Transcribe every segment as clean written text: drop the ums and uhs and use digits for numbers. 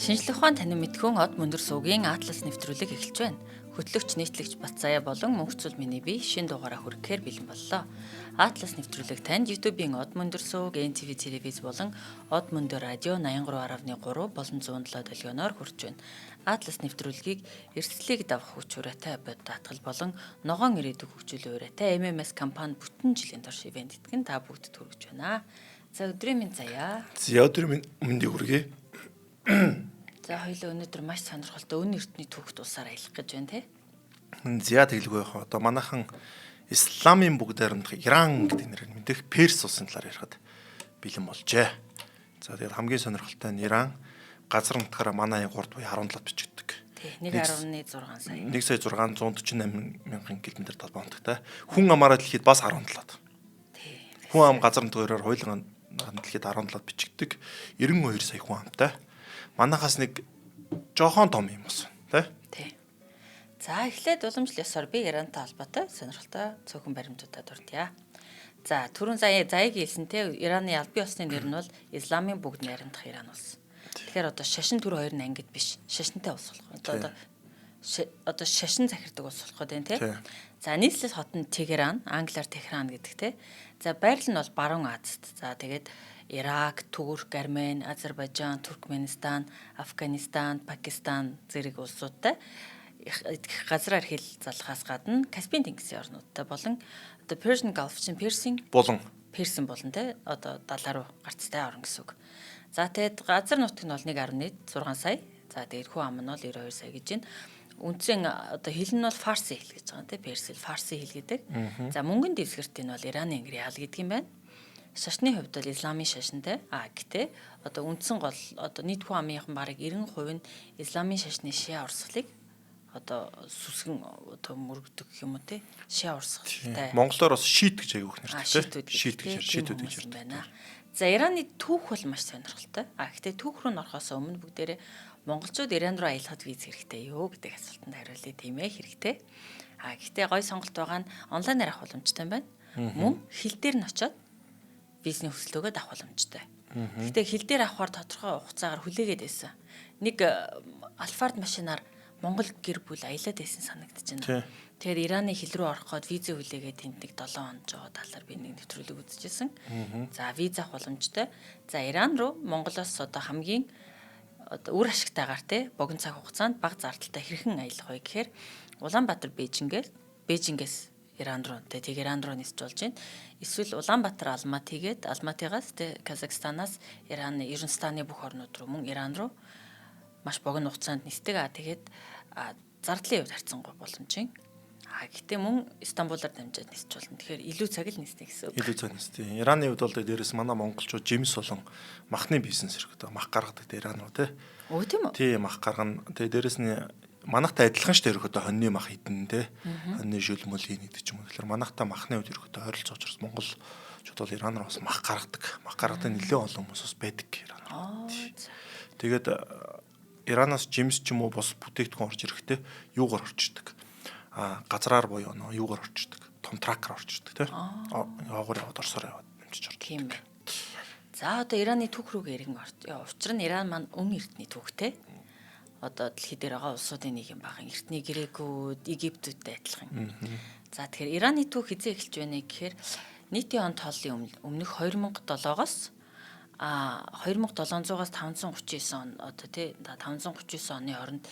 Шинжлэх ухаан танин мэдхүүн од мөндөр суугийн Атлас нэвтрүүлэг эхэлж байна. Хөтлөгч нийтлэгч Батзаяа болон мөнхцөл миний бие шинэ дугаараа хүрэхээр бэлэн боллоо. Атлас нэвтрүүлэг танд YouTube-ийн од мөндөр сууг, NTV телевиз болон од мөндөр радио 83.3 болон 107 долгионоор хүрч байна. Атлас нэвтрүүлгийг эрсдлийг давах хүч хүрээтэй бод даатгал болон ногоон ирээдүг хөгжүүлэх хүрээтэй MMS компани бүтэн жилийн турш ивент итгэн та бүгд хүргэж байна. За өдрийн минь заяа. За өдрийн минь өмнөдийг хүргэе. За хоёул өнөөдөр маш сонирхолтой өн эрдний түүхт усаар аялах гэж байна те. За тэглгүй яах вэ? Одоо манайхан исламын бүгд найрамдах Иран гэдэг нэрээр мэдэх Перс улсын талаар ярихад бэлэн болжээ. За тэгээд хамгийн сонирхолтой нь Иран газар нутгаараа манай 3 буй 17-д бичигддэг. Тий, 1.6 сая. 1,648 мянган км толгоонтой. Хүн амаараа дэлхийд бас 17-д. Тий. Хүн ам газар нутгаар хоёуланг дэлхийд 17-д бичигддэг. 92 сая хүн амтай. Манайхаас нэг жоохон том юм болсон тий. За эхлээд уламжлал ёсоор би Ирантай холбоотой сонирхолтой цөөхөн баримтуудад дурдъя. За түрүүн заяаг хэлсэн те Ираны албан ёсны нэр нь бол Исламын бүгд найрамдах Иран улс. Тэгэхээр одоо шашин төр хоёр нь ангид биш. Шашинтай улс болох. Одоо шашин захирдаг улс болох гэдэг те. За нийслэл хот нь Тегеран, англиар Техран гэдэг те. За байрлал нь бол Баруун Азид. За тэгээд Ирак, Турк, Армен, Азербайджан, Туркменистан, Афганистан, Пакистан зэрэг улсуудтай газраар хэл залхаас гадна Каспийн тэнгисийн орнуудтай болон одоо Persian Gulf чинь Персийн болон те одоо 70 руу гарцтай орн гэсэн үг. За тэгээд газар нутг нь бол 1.6 сая. За тэгээд хүн ам нь бол 92 сая гэж байна. Үндсэн одоо хэл нь бол Фарси хэл гэж байгаа те Персил Фарси хэл гэдэг. За мөнгөн дэвсгэрт нь бол Ираны риал гэдэг юм байна. Шашны хувьд бол Исламын шашинтай. Гэтээ одоо үндсэн гол одоо нийт хүн амынхан бараг 90% нь Исламын шашны шиа урсгалыг одоо сүсгэн одоо мөрөгдөг юм уу те шиа урсгалтай. Монголоор бас шиит гэж аяг өгнөр те. Шиитүүд гэж байна. За Ираны түүх бол маш сонирхолтой. Гэтээ түүх рүү орохоос өмнө бүгдээрээ монголчууд Иран руу аялахад виз хэрэгтэй юу гэдэг асуултанд хариулъя тийм ээ хэрэгтэй. Гэтээ гой сонголт байгаа нь онлайнаар авах боломжтой байна. Мөн хил дээр нь очиод бизнес хөсөлтөөгөө авах боломжтой. Гэтээ хил дээр авахар тодорхой хугацаагаар хүлээгээд байсан. Нэг Алфард машинаар Монгол гэр бүл аялаад байсан санагдаж байна. Тэгэхээр Ираны хил рүү орох гээд виза хүлээгээд тэнд нэг 7 хоног жоо талаар би нэг нэвтрүүлэг үзчихсэн. За виза авах боломжтой. За Иран руу Монголоос одоо хамгийн одоо үр ашигтайгаар те богино цаг хугацаанд бага зардалтай хэрхэн аялах вэ гэхээр Улаанбаатар Бээжингээс Иран руу Тегеран руу нисч болж байна. Эсвэл Улаанбаатар Алматигээд Алматигаас Казахстанаас Ираны Ерөнстаны бүх орнууд руу мөн Иран руу маш богино хугацаанд нисдэг. Тэгээд зардлын хувьд харьцангуй боломжийн. Гэтээ мөн Стамбулаар дамжаад нисч болно. Тэгэхээр илүү цаг л нисдэг гэсэн үг. Илүү цаг нисдэг. Ираны хувьд бол дээрээс манай монголчууд жимс болон махны бизнес эрхтэй мах гаргадаг Иран руу тий. Өө тийм үү? Тий мах гаргана. Тэгээ дээрээс нь манайхтай адилхан ш төрөхөд хоньны мах хідэн те хоньны шүлмөлийн гэдэг ч юм уу. Тэгэхээр манайхтай махны үед өрөхөд ойролцоо учраас монголчууд бол Иранаар бас мах гаргадаг. Мах гаргадаг нэлээд олон хүмүүс бас байдаг Иранаар. Тэгээд Иранаас жимс ч юм уу бос бүтээгдэхүүн орж ирэхдээ юугаар орчдөг. Газраар буюу юугаар орчдөг. Том тракаар орчдөг те. Явгаар яваад орсоор яваад нэмчиж ордог. Тийм байна. За одоо Ираны түүх рүүгээ иргэн орё. Учир нь Иран маань өн эрдний түүхтэй. Одоо дэлхий дээр байгаа улсуудын нэг юм бахан эртний грекүүд, Египтүүдтэй адилхан. За тэгэхээр Ираны түүх хизээ эхэлж байна гэхээр нийтийн он тооллын өмнөх 2007-оос 2700-аас 539 он одоо тий 539 оны хооронд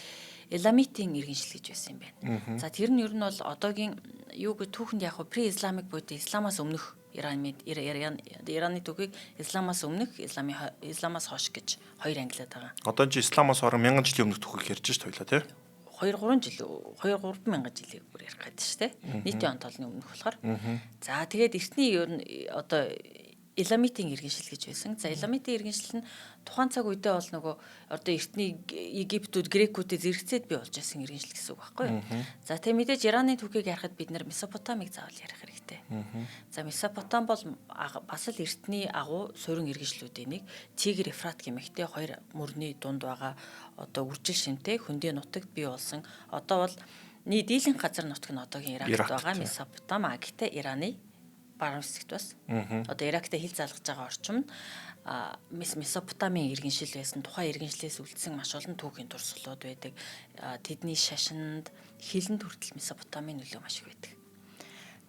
Эламитийн иргэншил гэж байсан юм байна. За тэр нь ер нь бол одоогийн юу гэж түүхэнд яг pre-Islamic буюу Исламаас өмнөх Ираны түүхийг Исламаас өмнөх, Исламаас хойш гэж хоёр ангилаад байгаа. Одоо чи Исламаас орон 1000 жилийн өмнөх түүхийг ярьж шүү дээ тий. 2-3 мянган жилийн бүр ярих гэдэг шүү дээ. Нийтийн он тоолны өмнөх болохоор. За тэгээд эртний ер нь одоо Эламитийн иргэншил гэж байсан. За Эламитийн иргэншил нь тухайн цаг үедээ бол нөгөө одоо эртний Египтүүд, Грекүүдтэй зэрэгцээд бий болж байсан иргэншил гэсэн үг байхгүй юу? За тэгээ мэдээж Ираны түүхийг ярихад бид нэр Месопотамиг заавал ярих хэрэгтэй. За Месопотам бол бас л эртний агуу суурин иргэншлүүдийн нэг Тигр, Ефрат гэмэхтэй хоёр мөрний дунд байгаа одоо үржил шимтэй хөндийн нутагт бий болсон. Одоо бол нийт дийлэнх газар нутаг нь одоогийн Иракт байгаа Месопотам. Гэхдээ Ираны баруун хэсэгт бас. Одоо Ирактай хил залгаж байгаа орчим нь Месопотамийн иргэншил байсан. Тухайн иргэншлээс үлдсэн маш олон түүхийн дурсгалууд байдаг. Тэдний шашинд хилэнд хүртэл Месопотамийн нөлөө маш их байдаг.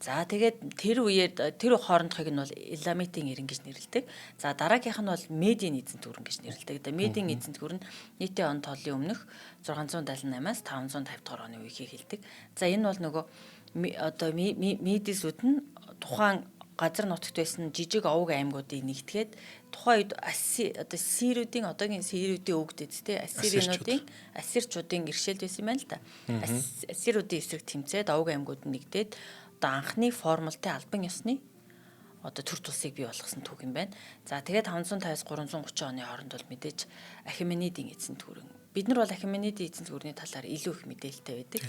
За тэгээд тэр үеэр тэр хоорондохыг нь бол Эламитийн иргэн гэж нэрлэдэг. За дараагийнх нь бол Медийн эзэнт гүрэн гэж нэрлэдэг. Медийн эзэнт гүрэн нийтийн он тооллын өмнөх 678-аас 550 дугаар оны үеийг хэлдэг. За энэ бол нөгөө одоо Медисүүд нь тухайн газар нутагт байсан жижиг овог аймагуудыг нэгтгээд тухайн үед одоо Сирүүдийн одоогийн Сирүүдийн өвгдөд те Ассирчуудын иршэлд байсан юм байна л да. Ассируудын эсрэг тэмцээд овог аймагууд нэгдээд одоо анхны формалтай албан ёсны одоо төр тусыг бий болгосон түүх юм байна. За тэгээд 550-аас 330 оны хооронд бол мэдээж Ахименидийн эзэнт гүрэн. Бид нар бол Ахименидийн эзэнт гүрний талаар илүү их мэдээлэлтэй байдаг.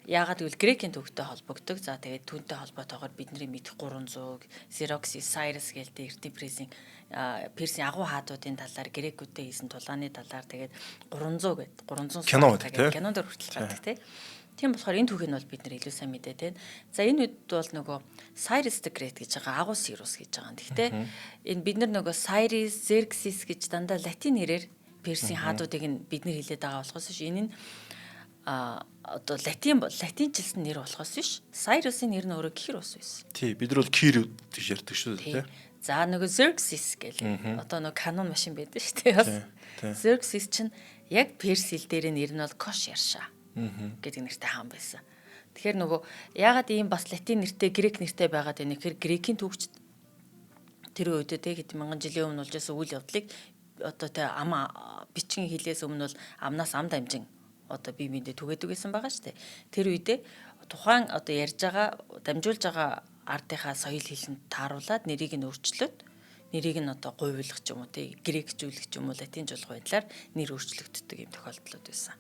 Яагаад гэвэл Грекийн түүхтэй холбогддог. За тэгээд түүнтэй холбоотойгоор бидний мэдэх 300, Xerxes, Cyrus гэлтэй Эртипресийн Персийн агуу хаадуудын талаар грекүүдтэй хийсэн тулааны талаар тэгээд 300 гэдэг 300 кинонд хүртэл гардаг тийм. Тийм болохоор энэ түүхийг бол бид нар илүү сайн мэдээ тийм. За энэ үед бол нөгөө Cyrus the Great гэж байгаа агуу Cyrus гэж байгаа. Гэхдээ энэ бид нар нөгөө Cyrus, Xerxes гэж дандаа латин нэрээр Персийн хаадуудыг нь бид нар хэлээд байгаа болохоос биш энэ нь одоо латинчилсан нэр болохоос биш. Cyrus-ийн нэр нь өөрөө Кир ус байсан. Тий, бид нар бол Кир гэж ярьдаг шүү дээ тийм. За нөгөө Xerxes гэл одоо нөгөө канон машин байдаг шүү дээ бас. Xerxes чинь яг Перс хэл дээр нэр нь бол Кош Ярша гэдэг нэртэй хаан байсан. Тэгэхээр нөгөө яагаад ийм бас латин нэртэй грек нэртэй байгаад байна гэхээр грекийн түүхч тэр үед те хэд мянган жилийн өмнө болж байсан үйл явдлыг одоо те ам бичгийн хэлээс өмнө бол амнаас ам дамжин одоо бие биендээ түгээдэг гэсэн байгаа шүү дээ. Тэр үедээ тухайн одоо ярьж байгаа дамжуулж байгаа ардынхаа соёл хэлэнд тааруулаад нэрийг нь өөрчлөөд нэрийг нь одоо гуйвлах ч юм уу те грекжүүлэх ч юм уу латинжуулах байдлаар нэр өөрчлөгддөг юм тохиолдлууд байсан.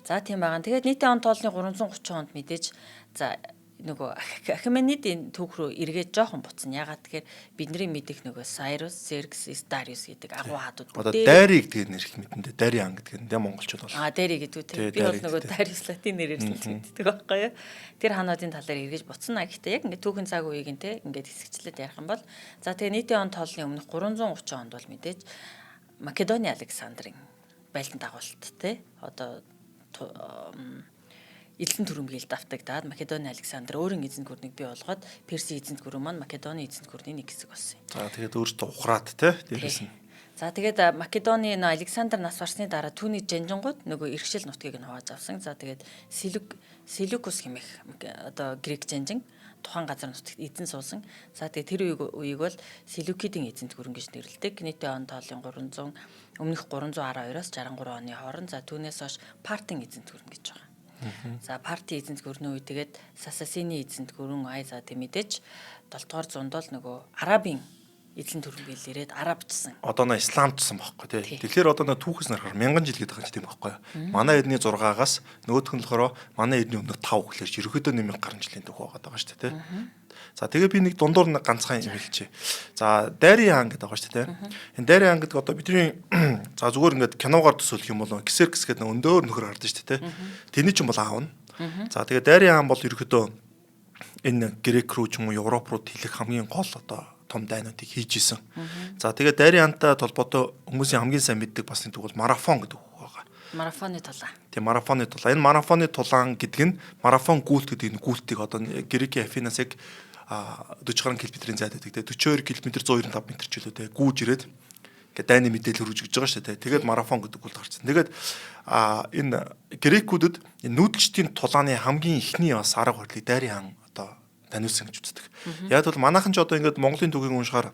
За тийм байгаа. Тэгээд нийтийн он тоолны 330 онд мэдээж за нөгөө Ахименидийн түүх рүү эргээд жоохон буцна. Ягаад тэгэхээр бидний мэдих нөгөө Cyrus, Xerxes, Darius гэдэг агуу хаадууд одоо Дари гэдэг нэр их мэдэндээ Дари ан гэдэг нь монголчууд бол. Дари гэдэг үү те. Би бол нөгөө Darius латин нэрээр л мэддэг байхгүй юу. Тэр хаануудын талаар эргэж буцна. Гэхдээ яг ингээд түүхэн цаг үеийг нь те ингээд хэсэгчлээд ярих юм бол за тэгээ нийтийн он тоолны өмнөх 330 онд бол мэдээж Македоны Александрын байлдан дагуулт те одоо эзэн түрэмгийл давтагдаад Македоны Александр өөрийн эзэнт гүрнийг бий болгоод Персийн эзэнт гүрэн маань Македоны эзэнт гүрний нэг хэсэг болсон юм. За тэгээд өөртөө ухраад те дээрээс нь. За тэгээд Македоны Александр нас барсны дараа түүний жанжингууд нөгөө иргэшил нутгийг нь хувааж авсан. За тэгээд Селюкус хэмээх одоо грек жанжин тухайн газар нутагт эзэн суусан. За тэгээд тэр үеийг бол Селюкидийн эзэнт гүрэн гэж нэрлэдэг. Нийтийн он тоолын 300 өмнөх 312-оос 63 оны хооронд за түүнээс хойш Партын эзэнт гүрэн гэж байгаа. За Парти эзэнт гүрний үе тэгээд Сасасины эзэнт гүрэн за тийм мэдээж 7 дугаар зуунд бол нөгөө Арабын эзэн түрэмгийл ирээд арабчсан. Одоо нэ исламчсан байхгүй тий. Тэгэхээр одоо нэ түүхээс нарахаар 1000 жил гэдэг юм байхгүй. Манай эдний 6-аас нөгөөх нь болохоор манай эдний өмнө 5 гэхлээр ерөөдөө 1000 гаруй жилийн түүх байгаа шүү дээ тий. За тэгээ би нэг дундуур нэг ганцхан юм хэлчихье. За Дари хаан гэдэг байгаа шүү дээ. Энэ Дари хаан гэдэг одоо бидний за зүгээр ингээд киногоор төсөөлөх юм бол Xerxes гэдэг нэг өндөр нөхөр гардаг шүү дээ. Тэний ч юм бол аав нь. За тэгээ Дари хаан бол ерөөдөө энэ Грек руу ч юм уу Европ руу тэлэх хамгийн гол одоо том дайнуудыг хийж исэн. За тэгээд Дари хаантай толботой хүмүүсийн хамгийн сайн мэддэг бас нэг бол марафон гэдэг үг байгаа. Марафоны тулаан. Тийм марафоны тулаан. Энэ марафоны тулаан гэдэг нь марафон гүйлт гэдэг энэ гүйлтийг одоо Грекийн Афинаас яг 40 гаруй км-ийн зайд байдаг те 42 км 195 м ч үлээ те гүүж ирээд ингээд дайны мэдээлэл хөрвж өгж байгаа шүү дээ. Тэгээд марафон гэдэг гүйлт гарсан. Тэгээд энэ грекүүдэд энэ нүүдэлчдийн тулааны хамгийн ихний бас арга барилыг Дари хаан одоо таниулсан гэж үздэг. Яг бол манайхан ч одоо ингээд Монголын түүхийг уншихаар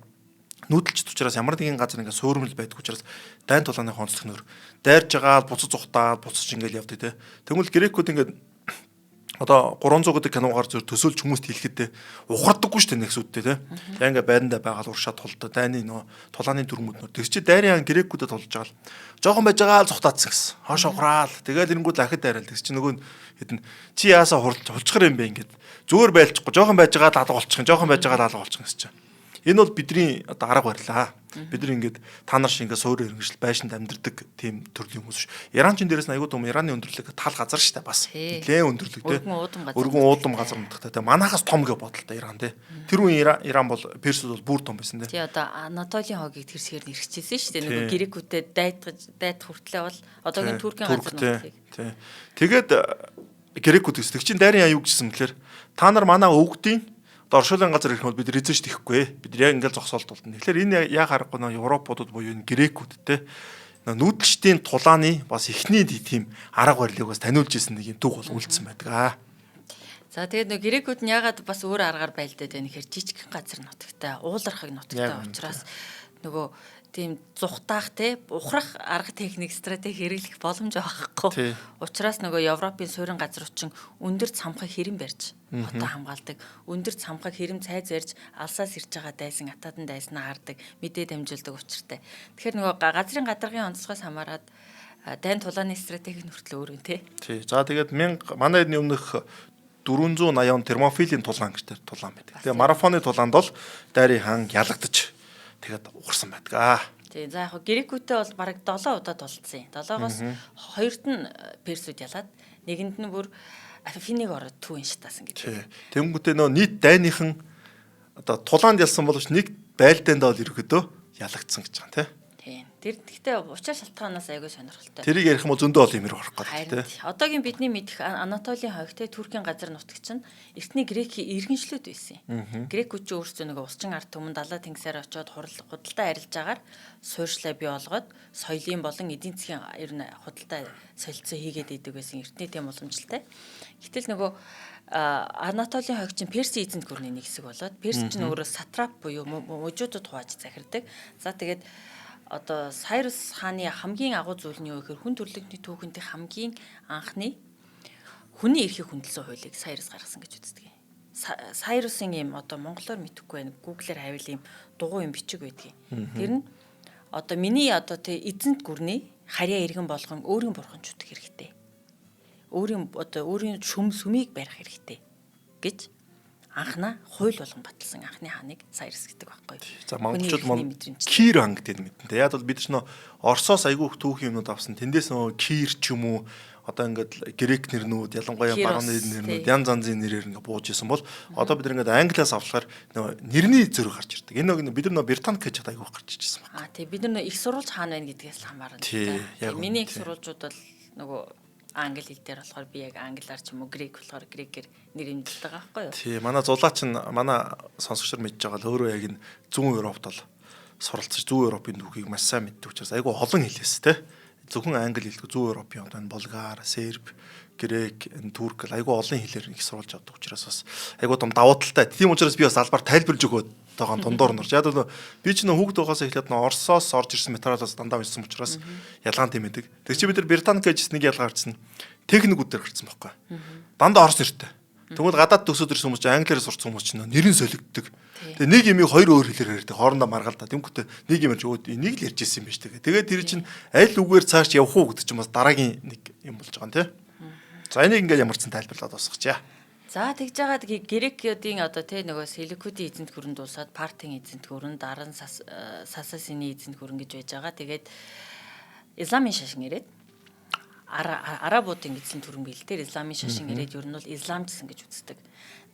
нүүдэлчд учраас ямар нэгэн газар ингээд суурмал байдаг учраас дайн тулааны онцлог нөр дайрж байгаа буцаж ухтаад буцаж ингээд явдаг те. Тэгвэл грекүүд ингээд одоо 300 гэдэг киногаар зөв төсөөлж хүмүүст хэлэхэд ухардаггүй шүү дээ нэгсүүдтэй те. За ингээд байрандаа байгаад уршаад тулдаа дайны нөө тулааны дүрмүүд нөр. Тэр чи Дари хаан грекүүдэд тулж байгаа л жоохон байж байгаа л цухтаадсан гэсэн. Хоош ухраал. Тэгэл ирэнгүүд ахид дайрал. Тэр чи нөгөө хэдэн чи яасаа хулцгар юм бэ ингээд зүгээр байлчихгүй жоохон байж байгаа л алга болчих. Жоохон байж байгаа л алга болчих гэсэн чинь. Энэ бол бидний одоо арга барилаа. Бид нар ингээд та нар шиг ингээд суурь иргэншил байшинд амьдардаг тийм төрлийн хүмүүс ш. Иранчин дээрээс аягүй том Ираны өндөрлөг тал газар штэ бас. Нэлээд өндөрлөг те. Өргөн уудам газар нутагтай те. Манахаас том гэж бодлоо Иран те. Тэр үеийн Иран бол Персүүд бол бүр том байсан те. Тий одоо Анатолийн хогийг тэр шигээр нэрчижсэн штэ. Нөгөө грекүүдэд дайдах хүртлээ бол одоогийн Туркийн газар нутгийг. Тий. Тэгээд грекүүд гэсэн. Тэг чин дайрын аюу гэсэн мэтлэр та нар манай өвгдийн оршуулгын газар ирэх бол бид резервч тэхгүй. Бид яг ингээл зогсоолт болтон. Тэгэхээр энэ яг харахгүй нөө Европуудад буюу энэ грекүүд те нүүдэлчдийн тулааны бас эхний тийм арга барилыг бас таниулж ирсэн нэг юм түүх бол үлдсэн байдаг. За тэгээд нөгөө грекүүд нь ягаад бас өөр аргаар байлдаад байна гэхээр жижигхэн газар нутагтай, уулархаг нутагтай учраас нөгөө тийм зүхтаах те ухрах арга техник стратеги хэрэглэх боломж байхгүй. Учираас нөгөө Европын суурин газруучин өндөр цамхаг хэрэм барьж хотоо хамгаалдаг. Өндөр цамхаг хэрэм цайз барьж алсаас ирж байгаа дайсан атадан дайснаа хардаг, мэдээ дамжуулдаг учиртай. Тэгэхээр нөгөө газрын гадаргын онцлогоос хамаарат дайн тулааны стратеги нүртэл өөр юм те. Тий. За тэгээд манай эдний өмнөх 480 он термофилийн тулаан гэж тулаан байдаг. Тэгээ марафоны тулаанд бол дайрын хан ялагдаж тэгээд уурсан байдаг. Тий, за яг грекүүтэй бол бараг 7 удаа тулцсан. 7-оос 2-т нь персүүд ялаад, нэгэнд нь бүр Афинийг ороод түүн шатаасан гэдэг. Тий. Тэнгүүтээ нөө нийт дайныхан одоо тулаанд ялсан боловч нэг байлдаанд бол ерөөдөө ялагдсан гэж байгаа тийм. Тий. Тэр гэхдээ учир шалтгаанаас айгүй сонирхолтой. Тэрийг ярих юм бол зөндөө ол юм ярих гэдэг тийм. Одоогийн бидний мэдэх Анатолийн хойгтой Туркийн газар нутагч нь эртний Грекийн иргэншлүүд байсан. Грекүүд ч өөрсдөө нэг усчин ард түмэн далаа тэнгисээр очиод худалдаа арилж агаар суурьшлаа бий болгоод соёлын болон эдийн засгийн ер нь худалдаа солилцоо хийгээд идэг байсан эртний тийм уламжлалтай. Гэтэл нөгөө Анатолийн хойгч нь Перси эзэнт гүрний нэг хэсэг болоод Перс ч өөрөө сатрап буюу мужуудад хувааж захирдаг. За тэгээд одоо Сайрус хааны хамгийн агуу зүйл нь юу гэхээр хүн төрөлхтний түүхэнд хамгийн анхны хүний эрхийг хүндэлсэн хуулийг Сайрус гаргасан гэж үздэг. Сайрусын юм одоо монголоор мэдэхгүй байна. Google-ээр хайвал юм дугуй юм бичиг байдгийг. Тэр нь одоо миний одоо тэ эзэнт гүрний харьяа иргэн болгон өөрийн бурханчуудах хэрэгтэй. Өөрийн сүмийг барих хэрэгтэй гэж анхна хууль болгон баталсан анхны хааныг Сайрус гэдэг байхгүй. За монголчууд Кир хан гэдэг мэднэ. Яг бол бид ч нөө Оросоос айгүйх түүх юмнууд авсан. Тэндээс нөө Кир ч юм уу одоо ингээд грек нэрнүүд ялангуяа барууны нэрнүүд янз янзын нэрээр ингээд бууж исэн бол одоо бид ингээд англиас авлахаар нөө нэрний зөрөг гарч ирдэг. Энэ бид нар нөө Британд гэж айгүйх гарч ирсэн байна. Тий бид нар их сурвалж хаана байна гэдгээс хамаарна. Миний их сурвалжууд бол нөгөө англи хэл дээр болохоор би яг англиар ч юм уу грек болохоор грекээр нэр нэмэлдэг байгаа байхгүй юу? Тий, манай зулаач нь манай сонсогчдор мэдж байгаа л өөрөө яг энэ зүүн Европт бол суралцж зүүн Европын түүхийг маш сайн мэддэг учраас айгүй олон хэлээс те. Зөвхөн англи хэлдэг зүүн Европын одоо энэ болгар, серб, грек, энэ турк айгүй олон хэлээр их сурвалж авдаг учраас бас айгүй том давуу талтай. Тийм учраас би бас албаар тайлбарлаж өгөөд байгаа дундуур норч. Яг л би ч нөө хүүхд байхаас эхлээд нөө Оросоос орж ирсэн материалаас дандаа уншсан учраас ялгаан тийм байдаг. Тэг чи бид нар Британд гэж нэг ялгаа гарсан. Техникүүд дээр гарсан байхгүй. Дандаа Орос нэртэй. Тэгвэл гадаад төгсөөд ирсэн хүмүүс чинь англиар сурсан хүмүүс чинь нэрэн солигддог. Тэгээ нэг юмыг хоёр өөр хэлээр ярьдаг. Хоорондоо маргалдаа. Тэнгүүтээ нэг юм ярьж өөд энийг л ярьж ирсэн юм биш тэгээ. Тэгээд тэр чинь аль үгээр цааш явах уу гэдэг чинь бас дараагийн нэг юм болж байгаа юм тий. За энийг ингээд ямар ч тайлбарлаад басгачаа. За тэгж жагаад грекүүдийн одоо тий нөгөө Селукүүдийн эзэнт гүрэнд дуусаад Партийн эзэнт гүрэн дараа нь Сасасины эзэнт гүрэн гэж байж байгаа. Тэгээд Исламын шашин ирээд арабуудын эзэн төрөн бэлдээр исламын шашин ирээд ер нь бол исламчсан гэж үздэг.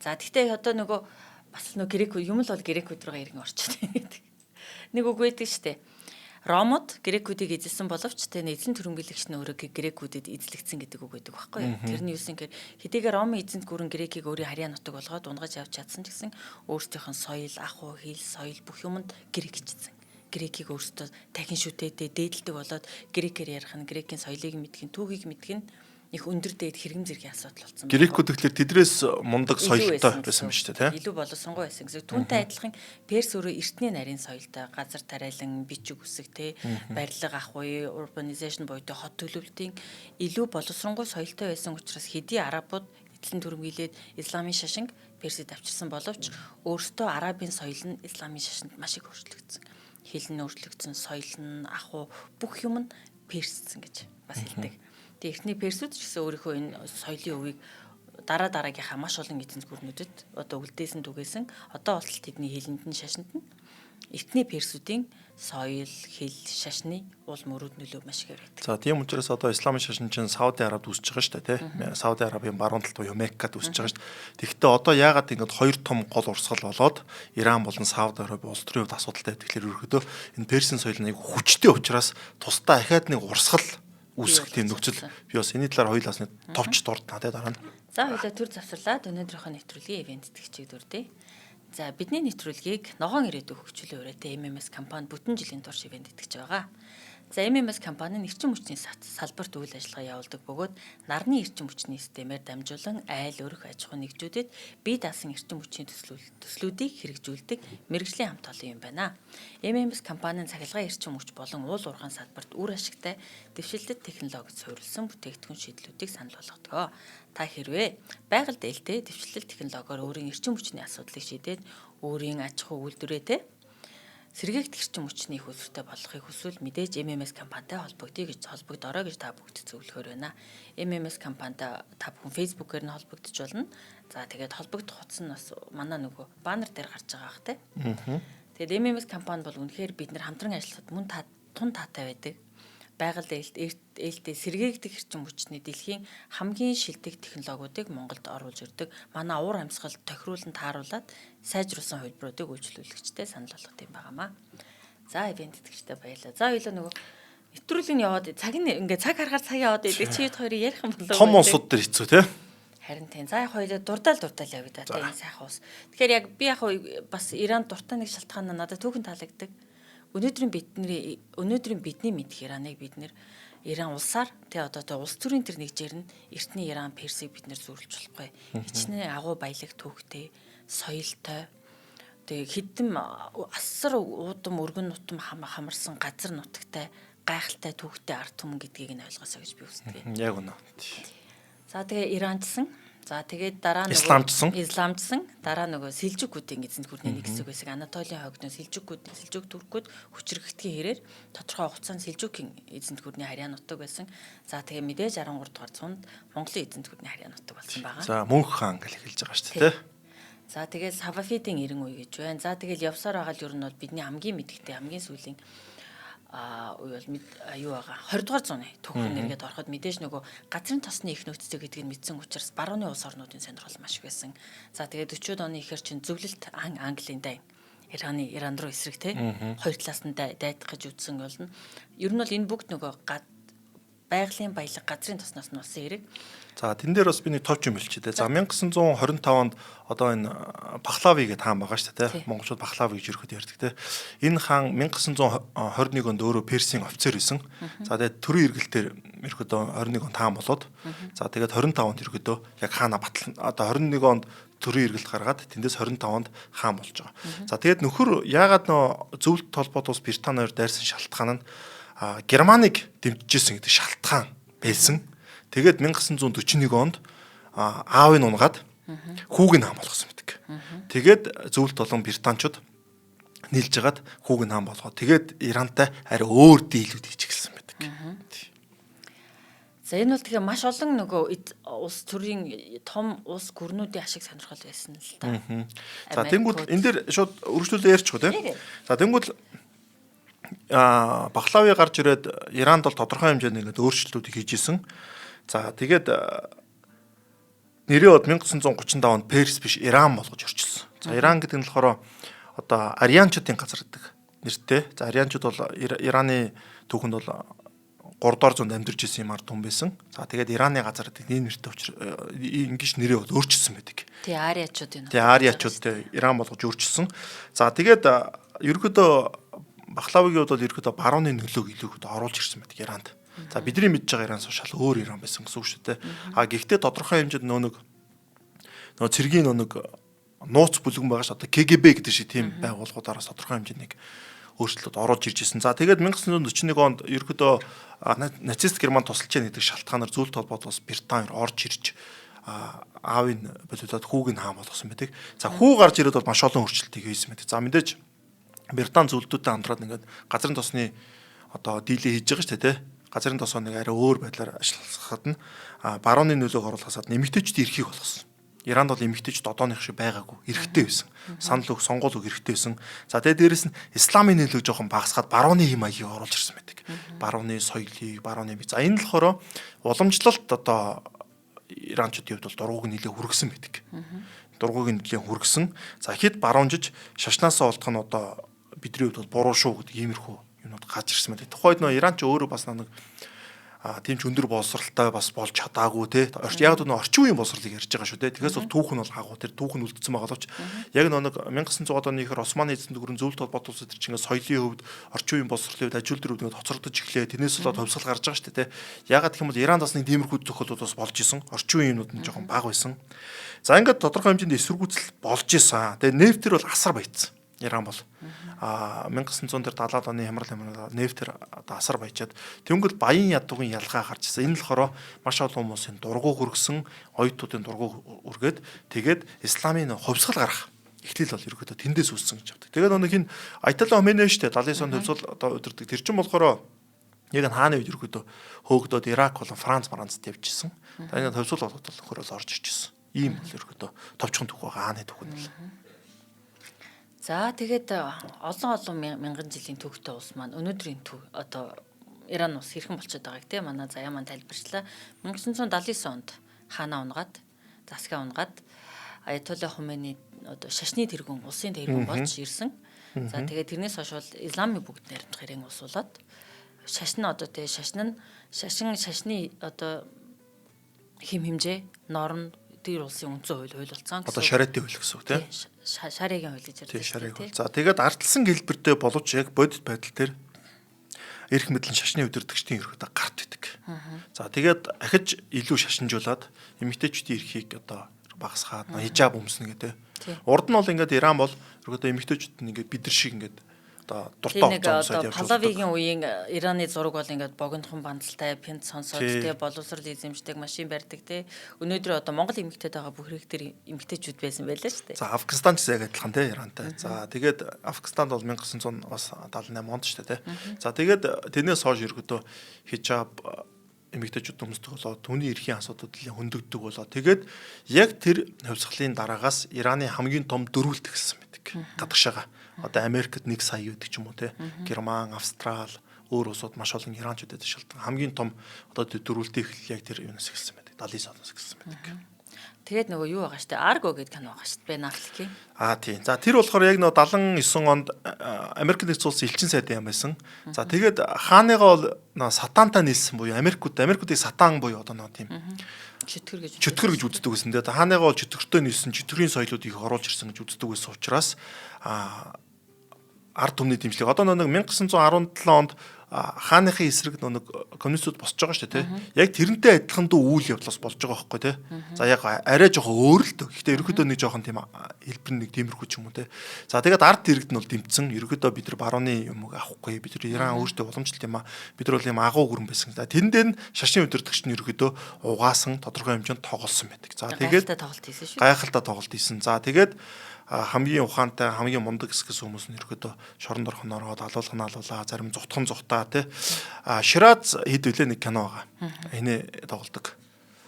За тэгтээ одоо нөгөө бас нөгөө грекүүд юм л бол грекүүд рүүгээ иргэн орчихсон гэдэг. Нэг үг байдаг штэ. Ромод грекүүдийг эзэлсэн боловч тэ эзэн төрөн бэлэгч нь өөрөө грекүүдэд эзлэгдсэн гэдэг үг байдаг байхгүй юу? Тэр нь юусэн гэхээр хэдийгээр Ромын эзэнт гүрэн грекийг өөрийн харьяа нутаг болгоод унгаж авч чадсан ч гэсэн өөрсдийнх нь соёл, ах уу, хэл, соёл бүх юмд грекчсэн. Грекийг өөрсдөө дахин шүтээдээ дээдэлдэг болоод грекээр ярих нь грекийн соёлыг мэдгэн түүхийг мэдгэн их өндөр дээд хэрэгм зэргийн асуудал болсон. Грекүүд тэгэхээр тэдрээс мундаг соёлтой байсан биз дээ, тийм. Илүү боловсронгуй байсан гэсэн. Түүнтэй адилхан Перс өөрөө эртний нарийн соёлтой газар тариалан бичиг үсэг те барилга ах буй урбанизашн буюу хот төлөвлөлтийн илүү боловсронгуй соёлтой байсан учраас хэдий арабууд эзлэн төрөмгийлээд исламын шашинг Персид авчирсан боловч өөртөө арабын соёл нь исламын шашинд маш их өөрчлөгдсөн. Хэл нь өөрчлөгдсөн, соёл нь ах уу бүх юм нь перссэн гэж бас хэлдэг. Тэгээ эхний персүүд ч гэсэн өөрийнхөө энэ соёлын өвийг дараагийнхаа маш олон эзэн гүрнүүдэд одоо үлдээсэн түгээсэн одоо болтол тэдний хилэнд нь шашинд нь эртний персүүдийн соёл, хэл, шашны уул мөрөд нөлөө маш их байдаг. За тийм учраас одоо исламын шашин чинь Сауди Арабид үүсэж байгаа шүү дээ, тий. Сауди Арабын баруун талд буюу Меккад үүсэж байгаа шүү дээ. Тэгэхдээ одоо яагаад ингэж хоёр том гол урсгал болоод Иран болон Сауди Араби улс төрийн хувьд асуудалтай байдаг гэхээр ерөөдөө энэ персийн соёл нэг хүчтэй учраас тусдаа ахаад нэг урсгал үүсгэх тийм нөхцөл би бас энэ талаар хоёулаас нэг товч дурдна тий дараа нь. За хоёлаа төр завсарлаад өнөөдрийнхөө нэвтрүүлгийн ивент тэтгэгчийг дүрдээ. За бидний нэвтрүүлгийг ногоон ирээдүйг хөгжүүлэх үрээтэй MMS компани бүтэн жилийн турш ивент тэтгэж байгаа. За MMS компани нь эрчим хүчний салбарт үйл ажиллагаа явуулдаг бөгөөд нарны эрчим хүчний системээр дамжуулан айл өрх аж ахуй нэгжүүдэд бие даасан эрчим хүчний төслүүдийг хэрэгжүүлдэг мэргэжлийн хамт олон юм байна. MMS компани нь цахилгаан эрчим хүч болон уул уурхайн салбарт үр ашигтай дэвшилтэт технологид суурилсан бүтээгдэхүүн шийдлүүдийг санал болгодог. Та хэрвээ байгальд ээлтэй дэвшилтэт технологиор өөрийн эрчим хүчний асуудлыг шийдээд өөрийн аж ахуй үйлдвэрээ сэргээгт эрчим хүчний хөсөлтөй болгохыг хүсвэл мэдээж MMS компанитай холбогдорой гэж та бүгд зөвлөхөр байна. MMS компанитай та бүхэн Facebook-ээр нь холбогдож болно. За тэгээд холбогдох утас нь бас манай нөгөө баннер дээр гарч байгаа бах тий. Тэгээд MMS компани бол үнэхээр бид нар хамтран ажиллахад мөн тун таатай байдаг. Байгальд ээлтэй сэргээгдэх эрчим хүчний дэлхийн хамгийн шилдэг технологиудыг Монголд оруулж ирдэг. Манай уур амьсгал тохируулан тааруулаад сайжруулсан хувилбаруудыг үйлчлүүлэгчтэй санал болгох юм байнамаа. За ивент тэтгэгчтэй баярлалаа. За хоёлаа нөгөө нэвтрүүлэг нь яваад цаг харахаар цаг яваад идэг. Чи хоёрыг ярих юм болов уу? Том улсууд дээр хэцүү тий. Харин тийм. За хоёлаа дурдаал явъя да тийм сайхан ус. Тэгэхээр яг би яг бас Иран дуртай нэг шалтгаан нь надад түүхэн таалагддаг. Өнөөдрийн бидний мэдих Ираныг бид нэр Иран улсаар тий одоо улс төрийн тэр нэгжээр нь эртний Иран Персийг бид нэр зөрүүлж болохгүй. Хичнээн агуу баялаг түүхтэй, соёлтой. Тэгээ хэдэн асар уудам өргөн нутам хамарсан газар нутагтай, гайхалтай түүхтэй ард түмэн гэдгийг нь ойлгосоо гэж би үздэг. Яг үнэ. За тэгээ Иранчсан. За тэгээд дараа Исламчсан дараа нөгөө Сэлжүкүүдийн эзэнт гүрний нэг хэсэг байсан. Анатолийн хойгоос Сэлжүк туркууд хүчрэгдэхин хэрээр тодорхой хугацаанд Сэлжүкийн эзэнт гүрний харьяа нутаг байсан. За тэгээ мэдээж 13 дугаар зуунд Монголын эзэнт гүрний харьяа нутаг болсон байгаа. За Мөнх хаан гэж хэлж байгаа шүү дээ. За тэгээд Сафавидын 90 үе гэж байна. За тэгээд явсаар байгаа л ер нь бол бидний хамгийн мэдгэдэй хамгийн сүүлийн үе бол юу байгаа 20 дугаар зууны түүхэн нэргээд ороход мэдээж нөгөө газрын тосны их нөхцөл гэдгийг мэдсэн учраас барууны улс орнуудын сонирхол маш их байсан. За тэгээд 40-од оны ихэр чинь зөвлөлт Английн дайн Иран руу эсрэг те хоёр талаас нь дайдах гэж үзсэн болно. Ер нь бол энэ бүгд нөгөө байгалийн баялаг газрын тосноос нь болсон хэрэг. За тэн дээр бас би нэг товч юм хэлчихэ. За 1925 онд одоо энэ Пахлави гэдэг хаан байгаа шүү дээ. Монголчууд Пахлави гэж ерөөд ярьдаг те. Энэ хаан 1921 онд өөрөө Персийн офицер байсан. За тэгээд төрийн эргэлтээр ерөөдөө 21 онд хаан болоод за тэгээд 25 онд ерөөдөө яг хаана батлан одоо 21 онд төрийн эргэлт гаргаад тэндээс 25 онд хаан болж байгаа. За тэгээд нөхөр яагаад нөө зөвлөлт толгойд ус Британаар дайрсан шалтгаан нь Германыг дэмжижсэн гэдэг шалтгаан байсан. Тэгээд 1941 онд аавыг унгаад хүүг нь хаан болгосон мэдэг. Тэгээд зөвлөлт болон британчууд нийлж хагаад хүүг нь хаан болгоод тэгээд Ирантай арай өөр дийлүүд хийж эхэлсэн байдаг. За энэ бол тэгээ маш олон нөгөө улс төрийн том улс гүрнүүдийн ашиг сонирхол байсан л та. За тэнгууд энэ дээр шууд өргөжлүүлээ ярьчих тийм. За тэнгууд Бахлави гарч ирээд Иранд бол тодорхой хэмжээний өөрчлөлтүүдийг хийж исэн. За тэгээд нэрээ бод 1935 онд Перс биш Иран болгож орчилсон. За Иран гэдэг нь болохоор одоо Арианчуудын газар гэдэг нэртэй. За Арианчууд бол Ираны түүхэнд бол 3 дугаар зуунд амьдарч исэн юм ард түмэн байсан. За тэгээд Ираны газар гэдэг энэ нэртэй учраас ингэж нэрээ бод өөрчилсөн байдаг. Тий Ариачууд юм. Тий Ариачууд Иран болгож өөрчилсөн. За тэгээд ерөөдөө Бахлавигийн хувьд бол ерөөдөө барууны нөлөөг илүү оруулж ирсэн байдаг Иранд. За бидний мэдж байгаа Иранаас шал өөр Иран байсан гэсэн үг шүү дээ. Гэхдээ тодорхой хэмжээнд нөгөө цэргийн нууц бүлгэн байгаа ш одоо КГБ гэдэг шиг тийм байгууллагуудаараас тодорхой хэмжээний өөрчлөлт оруулж ирж ирсэн. За тэгээд 1941 онд ерөөдөө нацист Герман тусалж яах гэдэг шалтгаанаар зөвлөлт толгойд бас Британи орж ирж аавын болоод хүүг нь хаан болгосон байдаг. За хүү гарч ирээд бол маш олон өөрчлөлтийг хийсэн байдаг. За мэдээж Британи зөвлөлтүүдтэй хамтраад ингээд газрын тосны одоо дийлээ хийж байгаа шүү дээ, тэ. газрын тосгоныг арай өөр байдлаар ажиллахад нь барууны нөлөөг оруулахад эмэгтэйчүүд эрхийг олгосон. Иранд бол эмэгтэйчүүд одооных шиг байгаагүй, эрхтэй байсан. Санал өг, сонгуул өг эрхтэй байсан. За тэгээд дээрэс нь исламын нөлөөг жоохон багасгаад барууны хэм маягийг оруулж ирсэн байдаг. Барууны соёлыг, барууны бие. За энэ л болохоор уламжлалт одоо иранчуудын хувьд бол дургуг нэлээд хүргэсэн байдаг. Дургуг нэлээд хүргэсэн. За хэд баруунжиж шашнаасаа олдох нь одоо бидний хувьд бол буруу шүү гэдэг иймэрхүү юмнууд гарч ирсэн байдаг. Тухайд нөө Иранч өөрөө бас нэг тийм ч өндөр боловсралтай бас болж чадаагүй те. Яг нь орчин үеийн боловсралыг ярьж байгаа шүү те. Тэгээс бол түүх нь бол хагуу тэр түүх нь үлдсэн байгаа боловч яг нэг 1900 оны ихэр Османы эзэнт гүрэн зөвлөлт холбоот улсад тэр чинь соёлын хувьд орчин үеийн боловсролын хувьд ажил дээр үгээд хоцрогдож эхлэе. Тэрнээс болоод хувьсгал гарч байгаа шүү те. Ягаад гэх юм бол Иран бас нэг тиймэрхүү зохиолууд бас болж исэн. Орчин үеийн юмнууд нь жоохон бага байсан. За ингээд тодорхой хэмжээнд эсвэргүүцэл болж исэн. Тэгээ нефтэр бол асар баяцсан. Иран бол 1970 оны хямрал нефтер асар баяжаад тэнгэл баян ядуугийн ялгаа гарч ирсэн. Энэ л болохоор маш олон хүмүүсийн дургуй хүргэсэн, оюутнуудын дургуй үргээд тэгээд исламын хувьсгал гарах эхлэл бол ерөөдөө тэндээс үүссэн гэж боддог. Тэгээд нэг хин Айталла Хоменей штэ 70-аас он хувьсгал одоо удирдаг. Тэр чинь болохоор яг нь хааны үед ерөөдөө хөөгдөөд Ирак болон Франц явжсэн. Тэгээд хувьсгал болоод хөрөөл орж ирчихсэн. Ийм л ерөөдөө товчхон түүх байгаа хааны түүх нь. За тэгээд олон мянган жилийн түүхтэй улс маань өнөөдрийн одоо Иран улс хэрхэн болчиход байгааг тийм манай заяа маань тайлбарчлаа. 1979 онд хаанаа унгаад, засгаа унгаад Аятолла Хоменей одоо шашны тэргүүн, улсын тэргүүн болж ирсэн. За тэгээд тэрнээс хойш бол исламын бүгд найрамдах хэрэг усуулаад шашны одоо тэгээ шашны одоо хэм хэмжээ, норм тэр улсын үндсэн хууль болсон. Одоо шариатын хууль гэсэн үг тийм. Шариагийн хууль гэж ярьдаг тийм. За тэгээд ардталсан гэлбэртэй боловч яг бодит байдал дээр эрх мэдлэн шашны удирдагчдын ерөөдөө гарт идэг. За тэгээд ахиж илүү шашинжуулаад эмэгтэйчүүдийн эрхийг одоо багасгаад хижааб өмснө гэдэг. Урд нь бол ингээд Иран бол ерөөдөө эмэгтэйчүүд нь ингээд бид нар шиг ингээд одоо дуртай болсон явж байгаа. Палавигийн үеийн Ираны зураг бол ингээд богинохон бандалтай, пент сонсоод те боловсрал эзэмшдэг, машин барьдаг те. Өнөөдөр одоо Монгол эмэгтэйд байгаа бүх хэрэгтэй эмэгтэйчүүд байсан байлаа шүү дээ. За Афганистан ч яг адилхан те Ирантай. За тэгээд Афганистанд бол 1978 онд шүү дээ те. За тэгээд тэрнээс хойш ерөөдөө хижааб эмэгтэйчүүд өмсдөг болоо түүний эрхийн асуудал хөндөгдөг болоо. Тэгээд яг тэр хувьсгалын дараагаас Ираны хамгийн том дөрвөлт гэсэн мэдэг. Гадагшаага одоо Америкт 1 сая гэдэг ч юм уу те. Герман, Австрал, өөр улсууд маш олон иранчуудад шилдэг. Хамгийн том одоо дөрвөлтийн эхлэл яг тэр юунаас эхэлсэн байдаг. 70 оноос эхэлсэн байдаг. Тэгээд нөгөө юу байгаа штэ Argo гэдэг кино байгаа штэ Бен Аффлекийн. Тийм. За тэр болохоор яг нөгөө 79 онд Америк нэгдсэн улсын элчин сайдын юм байсан. За тэгээд хааныгаа бол сатантай нийлсэн буюу Америкуудыг сатан буюу одоо нөгөө тийм чөтгөр гэж үздэг гэсэн. Тэгээд хааныгаа бол чөтгөртөө нийлсэн, чөтгөрийн соёлуудыг оруулж ирсэн гэж үздэг байсан учраас ард түмний дэмжлэг одоо нэг 1917 онд хааныхын эсрэг нэг коммунистууд босч байгаа шүү дээ тий. Яг тэрнтэй адилхан дүү үйл явдлаас болж байгаа байхгүй тий. За яг арай жоохон өөр л дээ. Гэхдээ ерөөдөө нэг жоохон тийм хэлбэр нэг тиймэрхүү ч юм уу тий. За тэгээд ард иргэд нь бол дэмцсэн. Ерөөдөө бид нар барууны юмыг авахгүй. Бид нар Иран өөртөө уламжлалт юм бид нар бол юм агуу гүрэн байсан. За тэрэн дээр нь шашны удирдагч нь ерөөдөө угаасан тодорхой хэмжээнд тоглосон байдаг. За тэгээд гайхалтай тоглолт хийсэн. За тэгээд хамгийн ухаантай, хамгийн мундаг хэсгээс хүмүүс нь ерөөдөө шорон дорхон ороод алуулгын алуулаа, зарим зүгтхан зүгтаа тий. Шираз хэд үлээ нэг кино байгаа. Энэ тоглодог.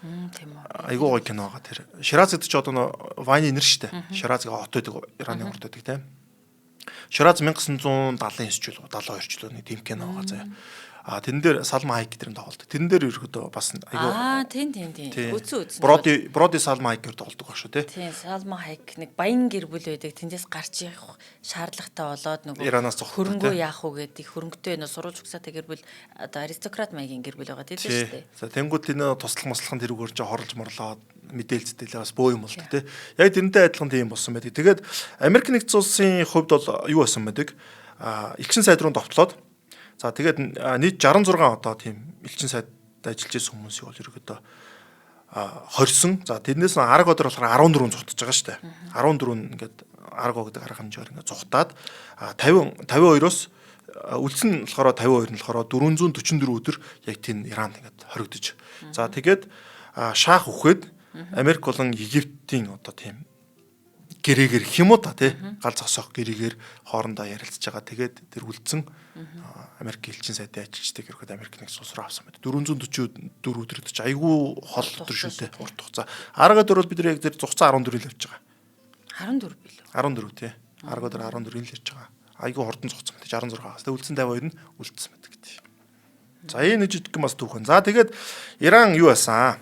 Тийм үү. Айгуу гоё кино байгаа тэр. Шираз гэдэг чи одоо вайны нэр штэ. Ширазыг хот байдаг, Ираны урд байдаг тий. Шираз 1979 жил 72 жил нэг тийм кино байгаа заяа. Тэрэн дээр Салма Хайк гэдэг нь тоглолдог. Тэрэн дээр ерөөдөө бас айгуу тийм. Үзсэн. Броди Салма Хайк гэдэг тоглодог баг шүү тий. Тийм, Салма Хайк нэг баян гэр бүл байдаг. Тэндээс гарч явах шаардлагатай болоод нөгөө Иранаас хөрөнгөө яах уу гэдэг хөрөнгөтэй нөө сурвалж өгсөтэй гэр бүл одоо аристократ маягийн гэр бүл байгаа тийм шүү дээ. За тэнгуут энэ туслах мослохын тэрүүгээр ч хорлж морлоод мэдээлэлтэй бас бөө юм болдог тий. Яг тэрнтэй адилхан тийм болсон байдаг. Тэгээд Америк нэгдсэн улсын хувьд бол юу байсан байдаг? Элчин сайд руу довтлоод за тэгээд нийт 66 одоо тийм элчин сайд ажиллаж байсан хүмүүсийг бол ерөөдөө хорьсон. За тэрнээс арга өдөр болохоор 14 зугтаж байгаа шүү дээ. 14 ингээд арга гэдэг арга хэмжээр ингээд зугтаад 52-оос үлдсэн болохоор 52 нь болохоор 444 өдөр яг тийм Иранд ингээд хоригдож. За тэгээд шаах үхээд Америк болон Египтийн одоо тийм гэрээгээр хэмүү та тий гал зогсоох гэрээгээр хоорондоо ярилцж байгаа. Тэгээд тэр үлдсэн Америк элчин сайдын ажилчдыг ирэхэд Америк нэгдсэн улс руу авсан байд. 444 өдөр гэж айгүй хол өдөр шүү дээ. Урт хугацаа. Арга өдөр бол бид нар яг тэр зугацаа 14 л явж байгаа. 14 билүү? 14 тий. Арга өдөр 14 л явж байгаа. Айгүй хурдан зугацсан мэт 16. Тэгээд үлдсэн 52 нь үлдсэн мэт гэдэг. За энэ жижиг бас түүхэн. За тэгээд Иран юу яасан?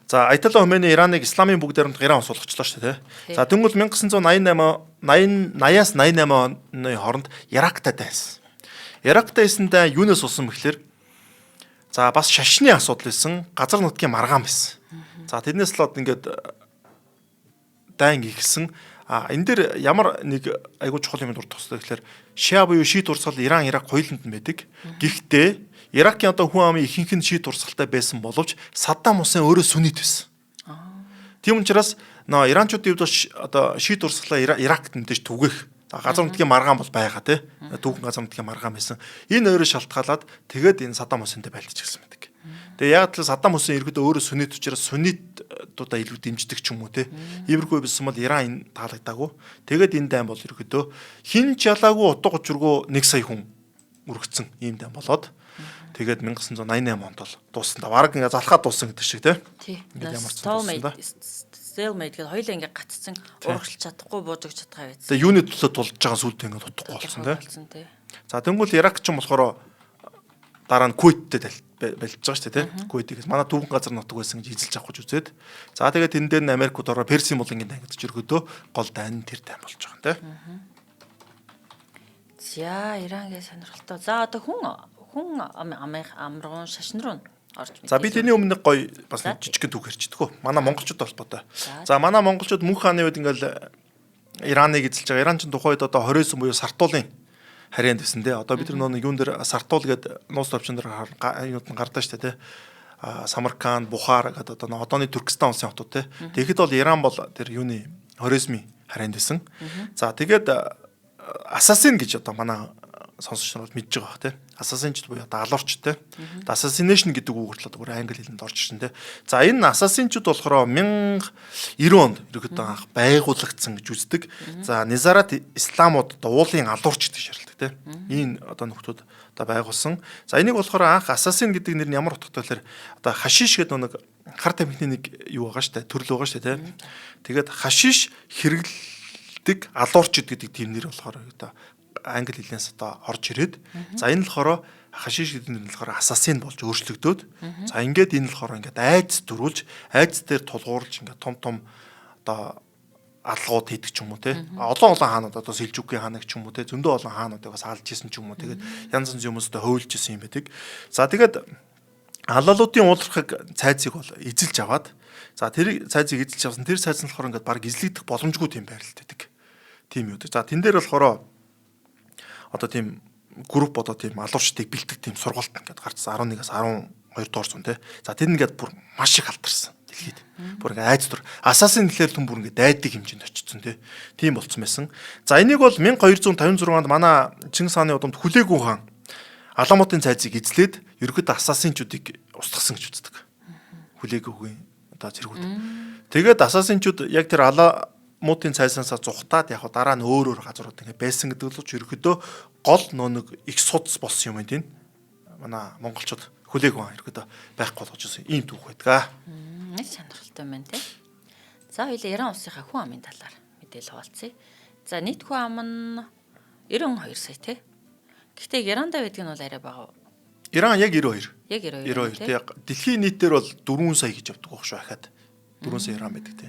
За Аятолла Хоменей Ираныг исламын бүгд баримтах Иран ус болгочлоо шүү дээ. За тэгвэл 1980-аас 88 оны хооронд Ирактай дайсан. Ирактай байсандаа юунаас болсон бэхлээр за бас шашны асуудал байсан, газар нутгийн маргаан байсан. За тэрнээс л ингээд дайн ихсэн. Энэ дээр ямар нэг айгуу чухал юм дурдах хэрэгтэй гэхээр Шиа буюу шиит урсгал Иран, Ирак хоёуланд нь байдаг. Гэхдээ Иракийн одоо хүн амын ихэнх нь шиит урсгалтай байсан боловч Саддам Хусейн өөрөө сүннит байсан. Тийм учраас иранчуудын хувьд одоо шиит урсгалаа Иракт мэдээж түгээх газар нутгийн маргаан бол байгаа тий. Түүхэн газар нутгийн маргаан байсан. Энэ өөрөөр шалтгаалаад тэгээд энэ Саддам Хусейнтэй байлдчихсан байдаг. Тэгээ яг л Саддам Хусейн ерөөдөө өөрөө сүннит учраас сүннитудаа илүү дэмждэг ч юм уу тий. Иймэрхүү байсан бол Иран энэ таалагдаагүй. Тэгээд энэ дайн бол ерөөдөө хин ч ялаагүй утга учиргүй 1 сая хүн өргөцсөн ийм дайн болоод тэгээд 1988 онд бол дууссан да. Бараг ингээ залхаад дууссан гэдэг шиг тий. Ингээд ямар ч stalemate гэдэг хоёулаа ингээ гаццсан урагшлж чадахгүй буужж чадгаа байсан. Тэгээ юуны төлөө тулж байгаа сүлдээ ингээ дутхгүй болсон тий. За тэгвэл Ирак ч юм болохоор дараа нь Куweitтэй байлж байгаа шүү дээ тий. Куweитээс манай дүүрэн газар нутаг байсан гэж эзэлж авах гэж үзээд. За тэгээд энэ дээр нь Америкууд ороо Персийн булангийн дангидж өргөдөө гол дайн тэр дайн болж байгаа юм тий. За Ирангийн сонирхолтой. За одоо хүн амрагын шашин руу орж мэдээ. За би тэрний өмнө гоё бас жижигхэн түүх ярьчихдаг хөө. Манай монголчууд холбоотой. За манай монголчууд мөнх хааны үед ингээл Ираныг эзэлж байгаа. Иран ч тухайд одоо 29 буюу Сартуулын харьяанд байсан те. Одоо бид нар юун дээр Сартуул гэдэг нууц товчон дээр юунд нь гардаа штэ те. Самарканд, Бухар гэдэг одоо одооны Туркестан улсын хотууд те. Тэгэхэд бол Иран бол тэр юуны хоризмын харьяанд байсан. За тэгээд Assassin гэж одоо манай сонсогч нар мэдж байгаа бах те. Assassin-ч буюу одоо алуурч те. Assassination гэдэг үгээр л одоо бүр англи хэлэнд орж ирсэн те. За энэ Assassin-чуд болохоор 1090 онд ерөөдөө анх байгуулагдсан гэж үздэг. За Низарат Исламууд одоо уулын алуурч гэдэг ширэлдэг те. Энэ одоо нөхдүүд одоо байгуулсан. За энийг болохоор анх Assassin гэдэг нэр нь ямар утгатай вэ гэхээр одоо хашиш гэдэг нэг хар тамхины нэг юу байгаа штэ төрөл байгаа штэ те. Тэгээд хашиш хэрэглэдэг алуурч гэдэг тийм нэр болохоор одоо англи хэлнээс одоо орж ирээд за энэ болохоор хашиш гэдэг нь болохоор Assassin болж өөрчлөгдөөд за ингээд энэ болохоор ингээд айц дөрүүлж айц дээр тулгуурлж ингээд том одоо алгууд хийдэг ч юм уу те олон хаанууд одоо Сэлжүкийн хаанаг ч юм уу те зөндөө олон хаануудыг бас алж исэн ч юм уу тэгээд янз янз хүмүүстэй хөөлж исэн юм байдаг. За тэгээд алалуудын уулархаг цайзыг бол эзэлж аваад за тэр цайзыг эзэлж авсан тэр цайз нь болохоор ингээд баг эзлэгдэх боломжгүй тийм байрлалт байдаг. Тийм юу. За тэн дээр болохоор одоо тийм групп одоо тийм алуурчдыг бэлтгэх тийм сургалт ингээд гарцсан 11-аас 12 дугаар зуун те. За тэр нэгээд бүр маш их алдарсан дэлхийд. Бүр ингээд айц дур Assassin гэхэлэр түн бүр ингээд дайдаг хэмжээнд очсон те. Тийм болцсон байсан. За энийг бол 1256 онд манай Чингис хааны удамд Хүлээгүү хаан Аламутын цайзыг эзлээд ерөөд Assassin-чуудыг устгасан гэж үздэг. Хүлээгүүгийн одоо зэргүүд. Тэгээд Assassin-чууд яг тэр Аламутын цайсаасаа зүхтаад яг дараа нь өөр газрууд ингэ байсан гэдэг л ч ерөөдөө гол нэг их судас болсон юм энэ. Манай монголчууд Хүлээгүү хаан ерөөдөө байхгүй болгож ирсэн ийм түүх байдаг. Нэг сонирхолтой юм байна те. За хоёул Иран улсынхаа хүн амын талаар мэдээлэл хуваалцъя. За нийт хүн ам нь 92 сая те. Гэхдээ Иранда байдаг нь бол арай бага. Иран яг 92. Яг 92. Яг дэлхийн нийтээр бол 4 сая гэж явдаг байх шүү хахад. 4 сая Иран байдаг те.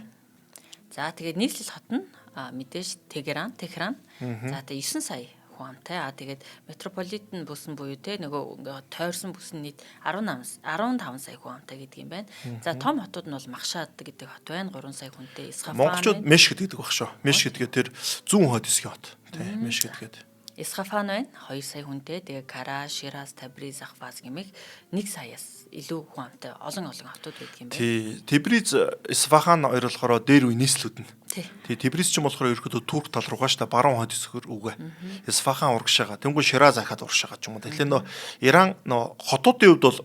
За тэгээд нийслэл хот нь мэдээж Техран. За тэгээд 9 сая хүн амтай. Тэгээд метрополитен бүсэн буюу те нөгөө тойрсон бүсэн нийт 15 сая хүн амтай гэдэг юм байна. За том хотууд нь бол Махшад гэдэг хот байна. 3 сая хүнтэй. Исфахан. Монголчууд Мешхед гэдэг байх шүү. Мешхед гэдэг тэр зүүн хойд хэсгийн хот. Тэ Мешхед гэдэг. Исфахан байна 2 сая хүнтэй. Тэгээ Кара, Шираз, Табриз, Ахваз гэмиг 1 саяас илүү хүн амтай олон хотууд байдаг юм байна. Тий. Тебриз, Исфахан хоёр болохоор дээр үе нийслүүд нь. Тий. Тебриз ч юм болохоор ерөөдөө турк тал руугаа штэ баруун хойд хэсгэр үгүй. Исфахан урагшаага. Тэнгүү Шираз ахад урагшаага ч юм уу. Тэгэхээр нөө Иран нөө хотуудын хувьд бол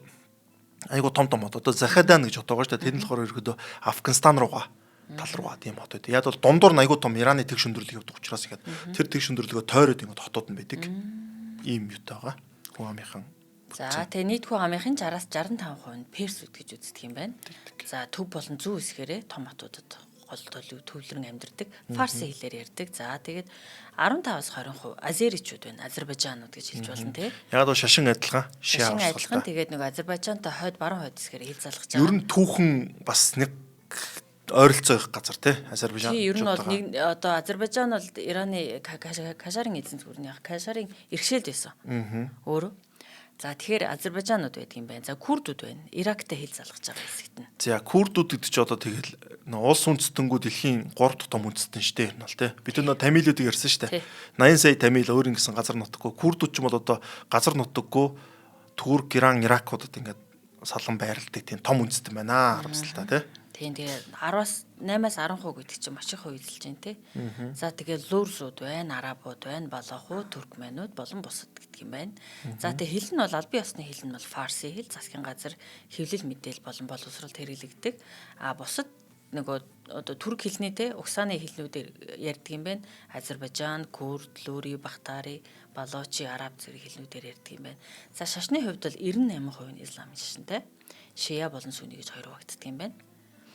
айгу том хот. Одоо Захадан гэж хот байгаа штэ. Тэр нь болохоор ерөөдөө Афганистан руугаа тал руугаа тийм хотод. Яг бол дундуур айгуу том Ираны тэг шөндөрлөг явдаг учраас ихэд тэр тэг шөндөрлөгөө тойроод ингээд хотууд нь байдаг. Ийм юутай байгаа. Хүн амынхан. За тэгээ нийт хүн амынхын 60-аас 65% нь Персүүд гэж үздэг юм байна. За төв болон зүүн хэсгээрээ том хотуудад гол төвлөрөн амьдардаг. Фарси хэлээр ярьдаг. За тэгээд 15-аас 20% азеричүүд байна. Азербайджанууд гэж хэлж болно тий. Яг бол шашин адилхан. Шашин адилхан тэгээд нэг Азербайджантай хойд баруун хойд хэсгээр хэл залгаж байгаа. Ер нь түүхэн бас нэг ойролцоо их газар тий. Азербайджан. Ер нь бол нэг одоо Азербайджан бол Ираны Кашарын эзэн зүгүүрний Кашарын иргэшээлд байсан. Өөрөө. За тэгэхээр Азербайджанууд байдаг юм байна. За Курдууд байна. Ирактай хэл залгаж байгаа хэсэгт нь. За Курдууд гэдэг чи одоо тэгэл улс үндэстэнгүү дэлхийн 3 том үндэстэн шүү дээ энэ бол тий. Бид нөө тамилуудыг ярьсан шүү дээ. 80 сая тамил өөр ингэсэн газар нутаггүй. Курдууд ч юм бол одоо газар нутаггүй Турк, Иран, Иракуудад ингээд салан байрладаг тийм том үндэстэн байна харамсалтай тий. Тийм тэгээ 8-аас 10% гэдэг чинь маш их хувьдэлж байна тий. За тэгээ Лурзууд байна, Арабууд байна, Балахууд, Туркменууд болон бусад гэдэг юм байна. За тэгээ хэл нь бол албан ёсны хэл нь бол Фарси хэл, засгийн газар хэвлэл мэдээлэл болон боловсролд хэрэглэгдэг. Бусад нөгөө одоо турк хэлний те угсааны хэлнүүдээр ярьдаг юм байна. Азербайджан, Курд, Лури, Бахтари, Балочи, Араб зэрэг хэлнүүдээр ярьдаг юм байна. За шашны хувьд бол 98% нь исламын шашинтай. Шиа болон сүнни гэж хоёр хуваагддаг юм байна.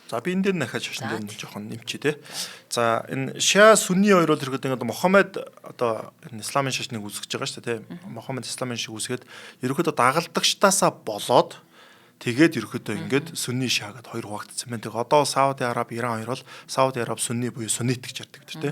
За би энэ дээр дахиад шашин дээр нэг жоохон нэмчээ те. За энэ Шиа сүнни хоёр бол ихэд ингээд Мухаммед одоо энэ исламын шашныг үүсгэж байгаа шүү дээ те. Мухаммед исламын шиг үүсгээд ерөөхдөө дагалдагчтаасаа болоод тэгээд ерөөхдөө ингээд сүнни шиа гэдээ хоёр хуваагдсан байна. Тэгээ одоо Сауди Араб, Иран хоёр бол Сауди Араб сүнни буюу сүннит гэж ярьдаг те.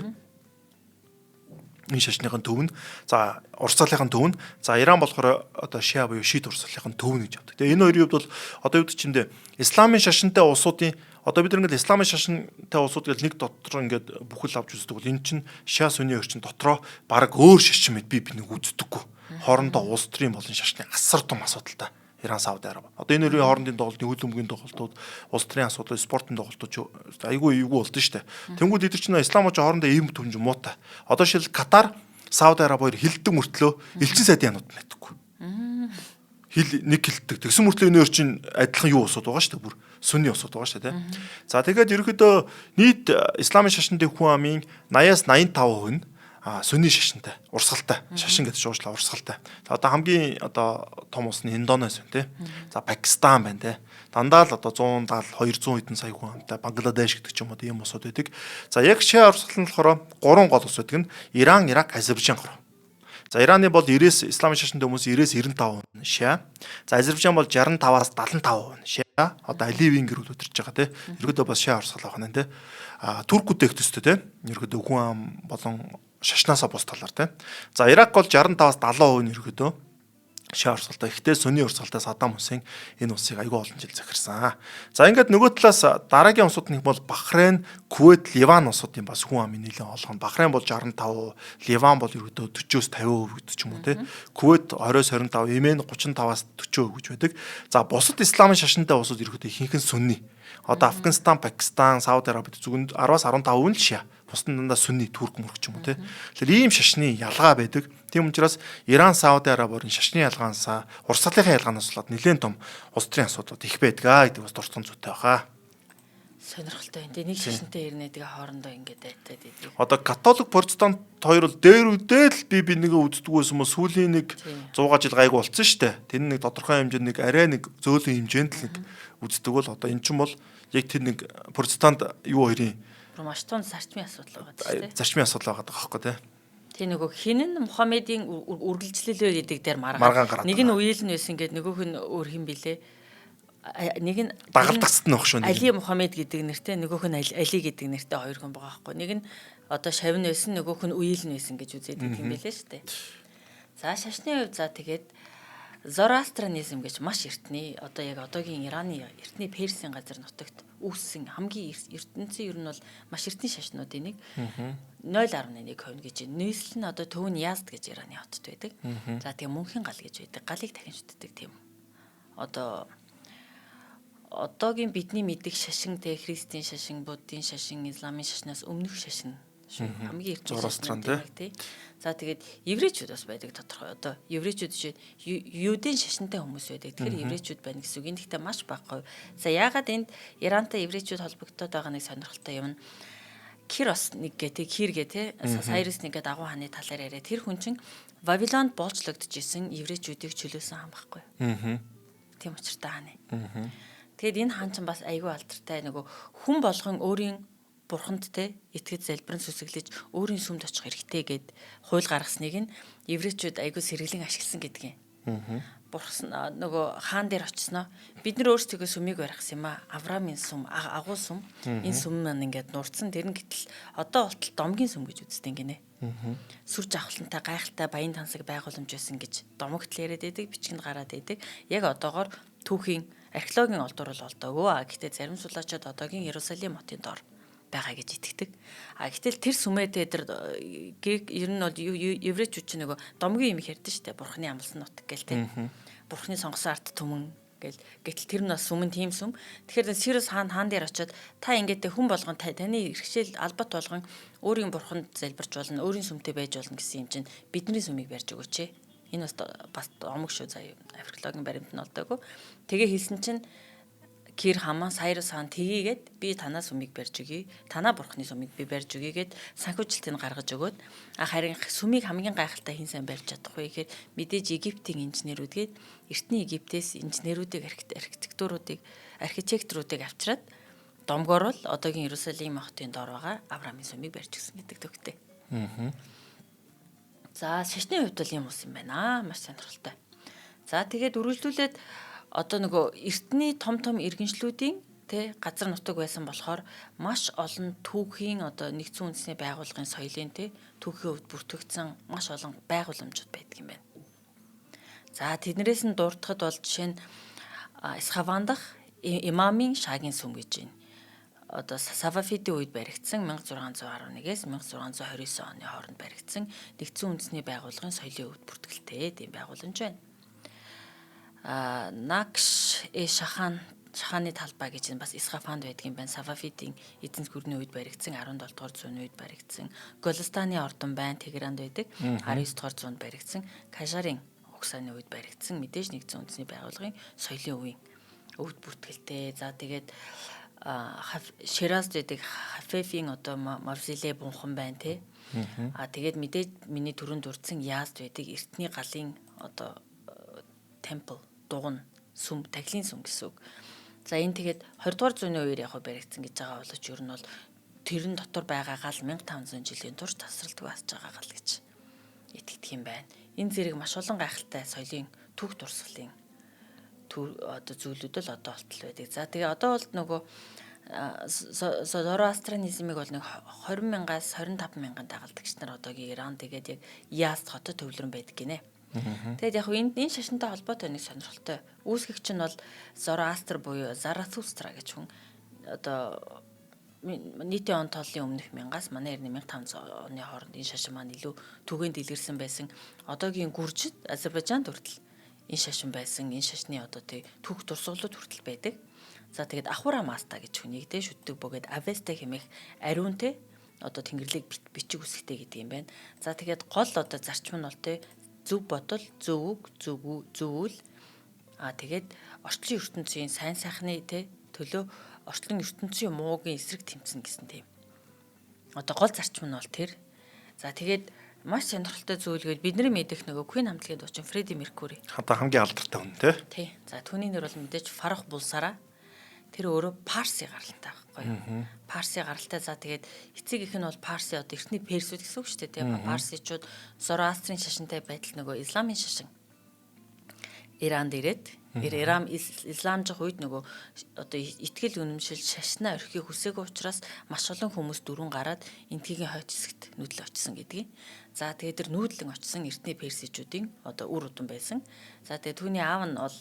Энэ шашныхын төв нь за урт залынхын төв нь за Иран болохоор одоо шиа буюу шиит урт залынхын төв нь гэж явдаг. Тэгээ энэ хоёрын хувьд бол одоо юу гэвэл исламын шашинтай улсуудын одоо бид нэг исламын шашинтай улсууд гэж нэг дотор ингээд бүхэл авч үздэг бол эн чинь шиа сүнни орчин дотроо баг өөр шашин мэд би нэг үздэггүй. Хоорондоо улс төрийн болон шашны асар том асуудалтай. Иран, Сауди Араб. Одоо энэ хоёрын хоорондын тоглолт, хөлбөмбөгийн тоглолтууд, улс төрийн асуудал, спортын тоглолтууд айгүй болдсон шүү дээ. Тэнгүүд эдгээр чинь исламч хоорондоо ийм түнж муутай. Одоо шил Катар, Сауди Араб хоёр хилдэг мөртлөө элчин сайдын янууд мэдхгүй. Хил нэг хилдэг. Тэгсэн мөртлөө энэ хоёр чинь адилхан юу усууд байгаа шүү дээ. Бүр сүнний усууд байгаа шүү дээ. За тэгээд ерөөдөө нийт исламын шашинтай хүн амын 80-аас 85% нь сүнни шашинтай, урсгалтай, шашин гэдэг шууршлаа урсгалтай. Одоо хамгийн одоо том улс нь Индонез байна те. За Пакистан байна те. Дандаа л одоо 170, 200 хэдэн сая хүн амтай Бангладеш гэдэг ч юм уу ийм улсууд байдаг. За яг шиа урсгал нь болохоор 3 гол улс байдаг нь Иран, Ирак, Азербайджан гол. За Ираны бол 90-с исламын шашинтай хүмүүс 90-95% нь шиа. За Азербайджан бол 65-аас 75% нь шиа. Одоо Аливийн гэрүүд өдөрч байгаа те. Ерөөдөө бас шиа урсгал байна те. Туркуудтэй их төстэй те. Ерөөдөө хүн ам болон шашнаасаа бус талаар тийм. За Ирак бол 65-аас 70% нь ерөөдөө шиа урсгалтай. Ихтэй сүнни урсгалтай Саддам Хусейн энэ улсыг айгүй олон жил захирсан. За ингээд нөгөө талаас дараагийн улсууд нь бол Бахрейн, Кувейт, Ливан улсуудын бас хүн амын нэлээд олгон. Бахрейн бол 65%, Ливан бол ерөөдөө 40-оос 50% гэдэг ч юм уу тийм. Кувейт 20-оос 25%, Йемен 35-аас 40% гэж байдаг. За бусад исламын шашинтай улсууд ерөөдөө ихэнх нь сүнни. Одоо Афганистан, Пакистан, Сауди Араб зүгэнд 10-аас 15% нь шиа. Бусад нь дандаа сүнни турк мөрк ч юм уу те. Тэгэхээр ийм шашны ялгаа байдаг. Тийм учраас Иран, Сауди Арабын шашны ялгаанасаа урсгалынхаа ялгаанаас болоод нэлээд том улс төрийн асуудлууд их байдаг гэдэг бас дурдсан зүйтэй баха. Сонирхолтой энэ нэг шашинтай ирнэ тэгээ хоорондоо ингээд айтаад идэв. Одоо католик, протестант хоёр бол дээр үдэл би нэгэ үздэг байсан мө сүүлийн нэг 100 жил гайгүй болцсон шүү дээ. Тэр нэг тодорхой хэмжээнд нэг арай нэг зөөлөн хэмжээнд л нэг үздэг бол одоо эн чинь бол яг тэр нэг протестант юу хоёрын маш том зарчмын асуудал байгаа тийм. Зарчмын асуудал байгаа байхгүй тий. Тэгээ нөгөө хин нь Мухаммедийн үргэлжлэлөө гэдэг дээр маргаан. Нэг нь үеэл нь байсан гэдэг нөгөөх нь өөр хин билээ. Нэг нь дагалдагцд нь баг шүү. Али Мухаммед гэдэг нэртэй нөгөөх нь Али гэдэг нэртэй хоёр хүн байгаа байхгүй. Нэг нь одоо шавн байсан нөгөөх нь үеэл нь байсан гэж үзээд байдаг юм билээ шүү дээ. За шашны хувьд за тэгээд Зороастранизм гэж маш эртний одоо яг одоогийн Ираны эртний Персийн газар нутагт үүссэн хамгийн ертөнцийн ер нь бол маш эртний шашнуудын нэг 0.1% гэж нийслэл нь одоо төв нь Язд гэж Ираны хотод байдаг. За тэгээ мөнхийн гал гэж байдаг. Галыг дахиншддаг тийм. Одоо одоогийн бидний мэддэг шашин те христийн шашин, буддийн шашин, исламын шашнаас өмнөх шашин шүү. Хамгийн эртний Зороастрын тий. За тэгээд еврейчүүд бас байдаг тодорхой. Одоо еврейчүүд жишээ юудын шашинтай хүмүүс байдаг. Тэгэхээр еврейчүүд байна гэсэн үг. Гэхдээ маш бага хувь. За яагаад энд Ирантай еврейчүүд холбогдоод байгаа нэг сонирхолтой юм нь Кирос нэг гэдэг Киргээ тий Сайрус нэг гэдэг агуу хааны талаар яриа. Тэр хүн чинь Вавилонд боолчлогдож исэн еврейчүүдийг чөлөөсөн хаан байхгүй. Тийм учиртай хааны. Тэгэд энэ хаан чинь бас айгүй алдартай нөгөө хүн болгон өөрийн бурханд те итгэж залбирэн сүсэглэж өөрийн сүмд очих хэрэгтэй гэд хууль гаргасныг нь еврейчүүд айгүй сэргэлэн ашигласан гэдгийг. Бурхан нөгөө хаан дээр очсноо бид нар өөрсдөө сүмийг барихсан юм а. Авраамийн сүм, агуу сүм. Энэ сүм маань ингээд нурдсан. Тэр нь гэтэл одоо болтол домгийн сүм гэж үздэг гинэ. Сүр жавхлантай гайхалтай баян тансаг байгууламж байсан гэж домогтл яриад байдаг, бичгэнд гараад байдаг. Яг одоогоор түүхийн археологийн олдуурал олдоогүй. Гэхдээ зарим судлаачид одоогийн Иерусалим хотын дор байгаа гэж итгэдэг. Гэтэл тэр сүмэд тэр ер нь бол еврейчүүд чинь нөгөө домгийн юм ярьдэн штэ. Бурхны амлсан нутаг гэл те. Бурхны сонгосон арт түмэн гэл. Гэтэл тэр нь бас сүмэн тийм сүм. Тэгэхээр Сирус хаан дээр очиод та ингээд хүн болгон таны иргэшэл албат болгон өөрийн бурханд залбирч болно, өөрийн сүмтэй байж болно гэсэн юм чинь бидний сүмийг барьж өгөөч. Энэ бас омог шүү заяа. Археологийн баримт нь олдоогүй. Тэгээ хэлсэн чинь Кир хамаа Сайрус хаан тгийгээд би танаа сүмийг барьж өгье. Танаа бурхны сүмийг би барьж өгье гэд санхүүжилтийг гаргаж өгөөд харин сүмийг хамгийн гайхалтай хин сайн барьж чадахгүй гэхээр мэдээж Египтийн инженерүүдгээд эртний Египтээс инженерүүдийг архитекторуудыг авчираад домгоор л одоогийн Иерусалим хотын дор байгаа Авраамийн сүмийг барьж өгсөн гэдэг төгтөө. За шашны хувьд бол юм ус юм байна. Маш сонирхолтой. За тэгээд үргэлжлүүлээд одоо нөгөө эртний том иргэншлүүдийн тэ газар нутаг байсан болохоор маш олон түүхийн одоо нэгдсэн үндэсний байгууллагын соёлын тэ түүхийн хувьд бүртгэгдсэн маш олон байгууламжууд байдаг юм байна. За тэднэрээс нь дурдахад бол жишээ нь Исхаван дахь Имамын шаагийн сүм гэж байна. Одоо Сафавидийн үед баригдсан 1611-ээс 1629 оны хооронд баригдсан нэгдсэн үндэсний байгууллагын соёлын хувьд бүртгэлтэй тийм байгууламж байна. Накш шаханы талбай гэж бас Исхафанд байдаг юм байна. Сафавидийн эзэнт гүрний үед баригдсан 17 дугаар зууны үед баригдсан. Голестаны ордон байна. Тегеранд байдаг. 19 дугаар зуунд баригдсан. Кажарын угсааны үед баригдсан. Мэдээж нэгдсэн үндэсний байгууллагын соёлын үеийн өвд бүртгэлтэй. За тэгээд Ширазд байдаг Хафефийн одоо мавзолей бунхан байна тий. Тэгээд мэдээж миний түрүүнд дурдсан Яазд байдаг эртний галын одоо темпл дугна сүм таглийн сүм гэсэн үг. За энэ тэгээд 20 дугаар зууны үеэр яг баригдсан гэж байгаа боловч ер нь бол тэрэн дотор байгаа гал 1500 жилийн турш тасралтгүй асж байгаа гал гэж итгэдэг юм байна. Энэ зэрэг маш олон гайхалтай соёлын түүх дурсгалын одоо зүйлүүд л одоо болтол байдаг. За тэгээ одоо бол нөгөө Зороастринизмыг бол нэг 20,000-аас 25,000 дагалдагч нар одоогийн Иран тэгээд яг Яазд хотод төвлөрөн байдаг гинэ. Тэгэд яг энэ шашинтай холбоотой нэг сонирхолтой үүсгэгч нь бол Зороастр буюу Заратустра гэж хүн одоо нийтийн он тооллын өмнөх 1000-аас манай эртний 1500 оны хооронд энэ шашин маань илүү түгээн дэлгэрсэн байсан. Одоогийн Гүржид Азербайджанд хүртэл энэ шашин байсан. Энэ шашны одоо тий түүх дурсгалууд хүртэл байдаг. За тэгээд Ахура Маста гэж хүнийг дэ шүтдэг бөгөөд Авеста хэмээх ариунтэй одоо тэнгэрлэг бичиг үсгтэй гэдэг юм байна. За тэгээд гол одоо зарчим нь бол тий зөв бодол, зөв үг, зөв үйл. Тэгээд орчлон ертөнцийн сайн сайхны төлөө орчлон ертөнцийн муугийн эсрэг тэмцэн гэсэн тийм. Одоо гол зарчим нь бол тэр. За тэгээд маш сонирхолтой зүйлгээд бидний мэдэх нөгөө Queen хамтлагийн дуучин Freddie Mercury. Одоо хамгийн алдартай хүн тий. За түүний нэр бол мэдээж Фаррух Булсара. Тэр өөрөө Парси гаралтай байхгүй юу? Парси гаралтай. За тэгээд эцэг их нь бол Парси одоо эртний Персүүд гэсэн үг шүү дээ тийм. Парсичууд Зороастрын шашинтай байдал нөгөө Исламын шашин. Иранд ирээд Исламжих үед нөгөө одоо итгэл үнэмшил шашнаа орхихыг хүсээгүй учраас маш олон хүмүүс дөрвөн гараад энтгийн хойч хэсэгт нүүдэл очсон гэдгийг. За тэгээд тэр нүүдлэн очсон эртний Персичүүдийн одоо үр удам байсан. За тэгээд түүний аав нь бол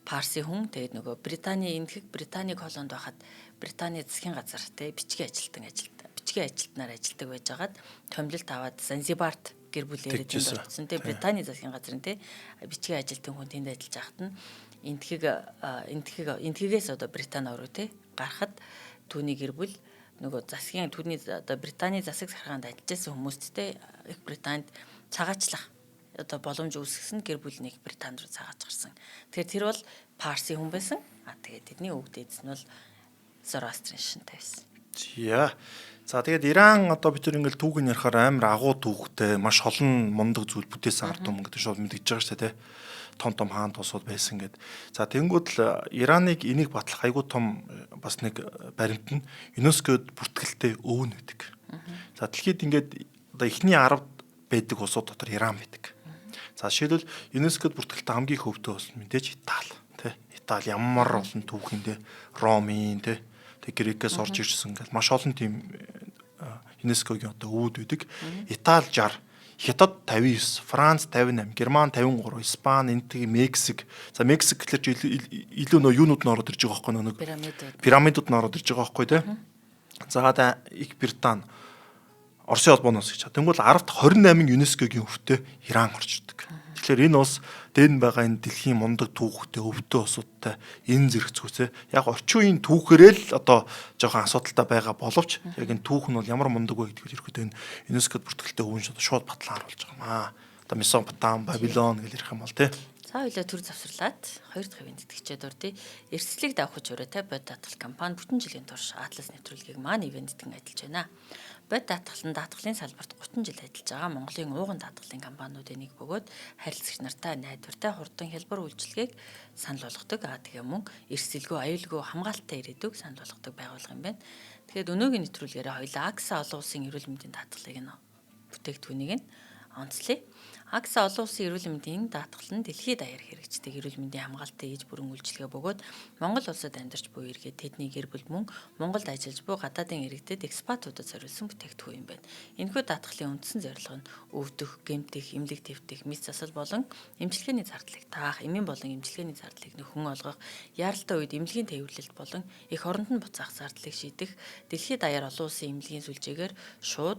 Парси хүн. Тэгээд нөгөө Британий колонд байхад Британий засгийн газар бичгийн ажилтнаар ажилладаг байжгаад томилолт аваад Занзибарт гэр бүлээрээ тэнд очсон. Британий засгийн газрын бичгийн ажилтны хүн тэнд ажиллаж байхад нь энтхэгээс одоо Британи оруу гарахад түүний гэр бүл нөгөө засгийн түүний одоо Британий засаг сархаанд ажиллаж байсан хүмүүсттэй Их Британд цагаачлах одоо боломж үүсгэсэн гэр бүл нэг Британд руу цагааж гарсан. Тэгэхээр тэр бол Парси хүн байсан. Тэгээд тэдний өвөг дээдс нь бол Зороастрын шинтэй байсан. За тэгээд Иран одоо бид нар ингээл түүхийг ярихаар амар агуу түүхтэй маш олон мундаг зүйл бүтээсэн ард түмэн гэдэг шууд мэдгэж байгаа шүү дээ. Том хаан тусууд байсан гэд. За тэнгууд л Ираныг энийг батлах айгүй том бас нэг баримт нь ЮНЕСКОд бүртгэлтэй өвн байдаг. За дэлхийд ингээд одоо эхний 10 байдаг улсууд дотор Иран байдаг. За жишээлбэл ЮНЕСКОд бүртгэлтэй хамгийн их өвдөө улс мэдээж Итали тий. Итали ямар олон түүхэндээ Ромын тий. Тэг Грекээс орж ирсэн гэл маш олон тийм ЮНЕСКОгийн одоо өвд үүдэг. Итали 60, Хятад 59, Франц 58, Герман 53, Испани, Энтиг, Мексик. За Мексик гэхэлэр чи илүү нөө юунууд нь ороод ирж байгаа байхгүй нөө пирамидууд нь ороод ирж байгаа байхгүй тий. За Их Британи, Оросын холбооноос гэж. Тэнгүүл 10-т 28 ЮНЕСКОгийн өвтөд Иран орж ирдэг. Тэгэхээр энэ улс дээд байгаа энэ дэлхийн мундаг түүхтэй өвдөө улсуудтай энэ зэрэг зүгцээ яг орчин үеийн түүхээрээ л одоо жоохон асуудалтай байгаа боловч яг энэ түүх нь бол ямар мундаг вэ гэдгийг ерөөхдөө энэ ЮНЕСКОд бүртгэлтэй өвөн шууд батлан харуулж байгаа юм аа. Одоо Месопотам, Бабилон гэж ярих юм бол тий. За хоёлаа төр завсарлаад хоёр дахь ивент тэтгэжээд урдээ эрсдлийг давхаж өрөөтэй бод даатгал компани бүтэн жилийн турш Атлас нэвтрүүлгийг маань ивенттэн ажиллаж байна. Бод даатгалын салбарт 30 жил ажиллаж байгаа Монголын ууган даатгалын компаниудын нэг бөгөөд харилцагч нартай найдвартай хурдан хялбар үйлчилгээг санал болгодог. Тэгээ мөн эрсдэлгүй аюулгүй хамгаалалттай ирээдүг санал болгодог байгууллага юм байна. Тэгэхээр өнөөгийн нэвтрүүлгээрээ хоёлаа Акса олон улсын эрүүл мэндийн даатгалыг нь бүтээгдэхүүнийг нь онцлие. Акса олон улсын эрүүл мэндийн даатгал нь дэлхийд даяар хэрэгждэг эрүүл мэндийн хамгаалтын ээж бүрэн үйлчилгээ бөгөөд Монгол улсад амьдарч буй иргэд тэдний гэр бүл мөн Монголд ажиллаж буй гадаадын иргэдэд экспатуудад зориулсан бүтээгдэхүүн юм байна. Энэхүү даатгалын үндсэн зорилго нь өвдөх, гэмтэх, эмнэлэг твтэх, мэс засал болон эмчилгээний зардлыг таах, эмийн болон эмчилгээний зардлыг нөхөн олгох, яаралтай үед эмнэлгийн тээвэрлэлт болон эх оронд нь буцаах зардлыг шийдэх, дэлхийд даяар олон улсын эмнэлгийн сүлжээгээр шууд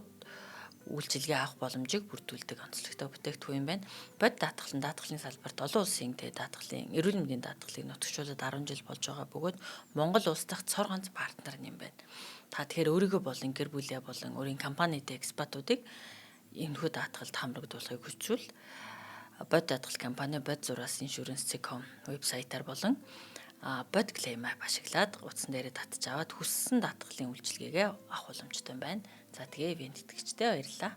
үйлчилгээ авах боломжийг бүрдүүлдэг онцлогтой бүтээгдэхүүн юм байна. Бод даатгалын салбарт олон улсын даатгалын эрүүл мэндийн даатгалыг нутагшуулаад 10 жил болж байгаа бөгөөд Монгол улс дахь цор ганц партнер юм байна. Та тэгэхээр өөрийгөө болон гэр бүлээ болон өөрийн компанитай экспатуудыг энэхүү даатгалд хамрагдуулахыг хүсвэл бод даатгал компани бод зураас insurance.com вебсайтаар болон бод клейм ап ашиглаад утсан дээрээ татж аваад хүссэн даатгалын үйлчилгээгээ авах боломжтой байна. За тэгээ ивент итгэгчтэй баярлалаа.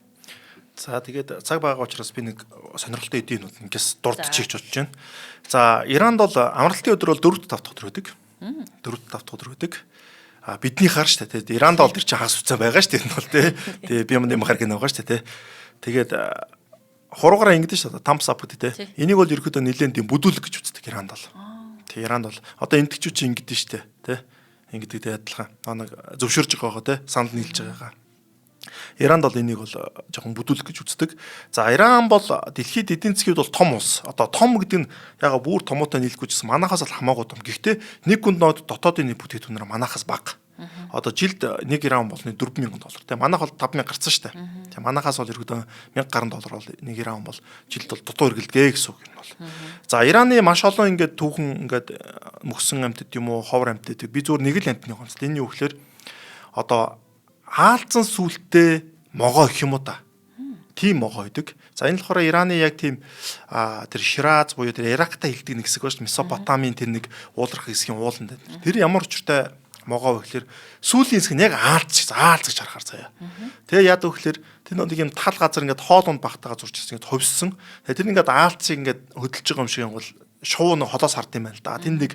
За тэгээд цаг байгаа учраас би нэг сонирхолтой эдийн нүүд ингээс дурдчихж бодож байна. За Иранд бол амралтын өдөр бол 4-5 дахь өдөр байдаг. 4-5 дахь өдөр байдаг. Бидний хаар штэ тэгээд Иранд бол тэр чинь хагас үцэн байгаа штэ энэ бол тий. Тэгээд би юм хар гэнэ байгаа штэ тий. Тэгээд хуруугаараа ингэдэж штэ тамс ап гэдэг тий. Энийг бол ерөөдөө нэлээд тийм бүдүүлэг гэж үздэг Иранд бол. Тэг Иранд бол одоо энтгчүүд чинь ингэдэж штэ тий. Ингэдэг адилхан. Нэг зөвшөөрж байгаа тий. Санал нийлж байгаагаа. Иранд бол энийг бол жоохон бүдүүлэх гэж үздэг. За Иран бол дэлхийд эдийн засгууд бол том улс. Одоо том гэдэг нь яга бүр томоотой нийлэхгүй гэсэн манахаас л хамаагүй том. Гэхдээ нэг гүнд нод дотоодын нэг бүтээгдэхүүнээр манахаас бага. Одоо жилд 1 Иран болны $4,000 те. Манайх бол 5,000 гарсан шүү дээ. Тэг манахаас бол ерөөдөө $1,000 бол 1 Иран бол жилд бол дутуу эргэлгээ гэсэн үг юм бол. За Ираны маш олон ингээд түүхэн ингээд мөксөн амьтад юм уу, ховор амьтад би зүгээр нэг л амьтны гонц. Энэ юу гэхээр одоо хаалцсан сүултээ могоо гэх юм уу та. Тийм могоо байдаг. За энэ болохоор Ираны яг тийм тэр Шираз буюу тэр Ирактай хэлдэг нэг хэсэг байна шүү. Месопотамийн тэр нэг ууларх хэсгийн ууланд байна. Тэр ямар учиртай могоо вэ гэхээр сүүлийн хэсэг нь яг аалц гэж харахаар заяа. Тэгээ яад вэ гэхээр тэр нэг юм тал газар ингээд хоолунд багтаага зурж ирсэн ингээд ховссон. Тэгээ тэр ингээд аалцыг ингээд хөдөлж байгаа юм шиг бол шувуу нэг холоос хард юм байна л да. Тэнд нэг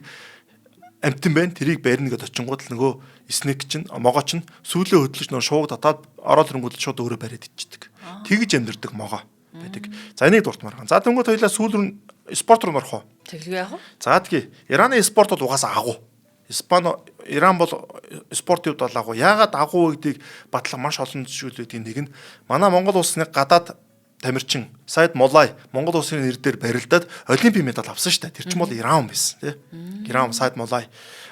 амтэн байна. Тэрийг барина гэдээ очингууд л нөгөө снэк чинь могоо чинь сүүлээ хөдлөж нөгөө шууг татаад ороод ирэнгүүт шууд өөрөө бариад ичдэг. Тэгж амьдэрдэг могоо байдаг. За энийг дуртмаар ган. За тэнгууд хоёлаа сүүл рүү спорт руу орох уу? Тэглэв яах вэ? За тгий. Ираны спорт бол угаасаа агуу. Иран бол спортын хувьд бол агуу. Яагаад агуу вэ гэдгийг батлах маш олон зүйлүүдийн нэг нь манай Монгол улсны гадаад тамирчин Сайд Молай Монгол улсын нэр дээр барилдаад олимпийн медаль авсан шүү дээ. Тэр чинь бол Иран байсан тий. Иран Сайд Молай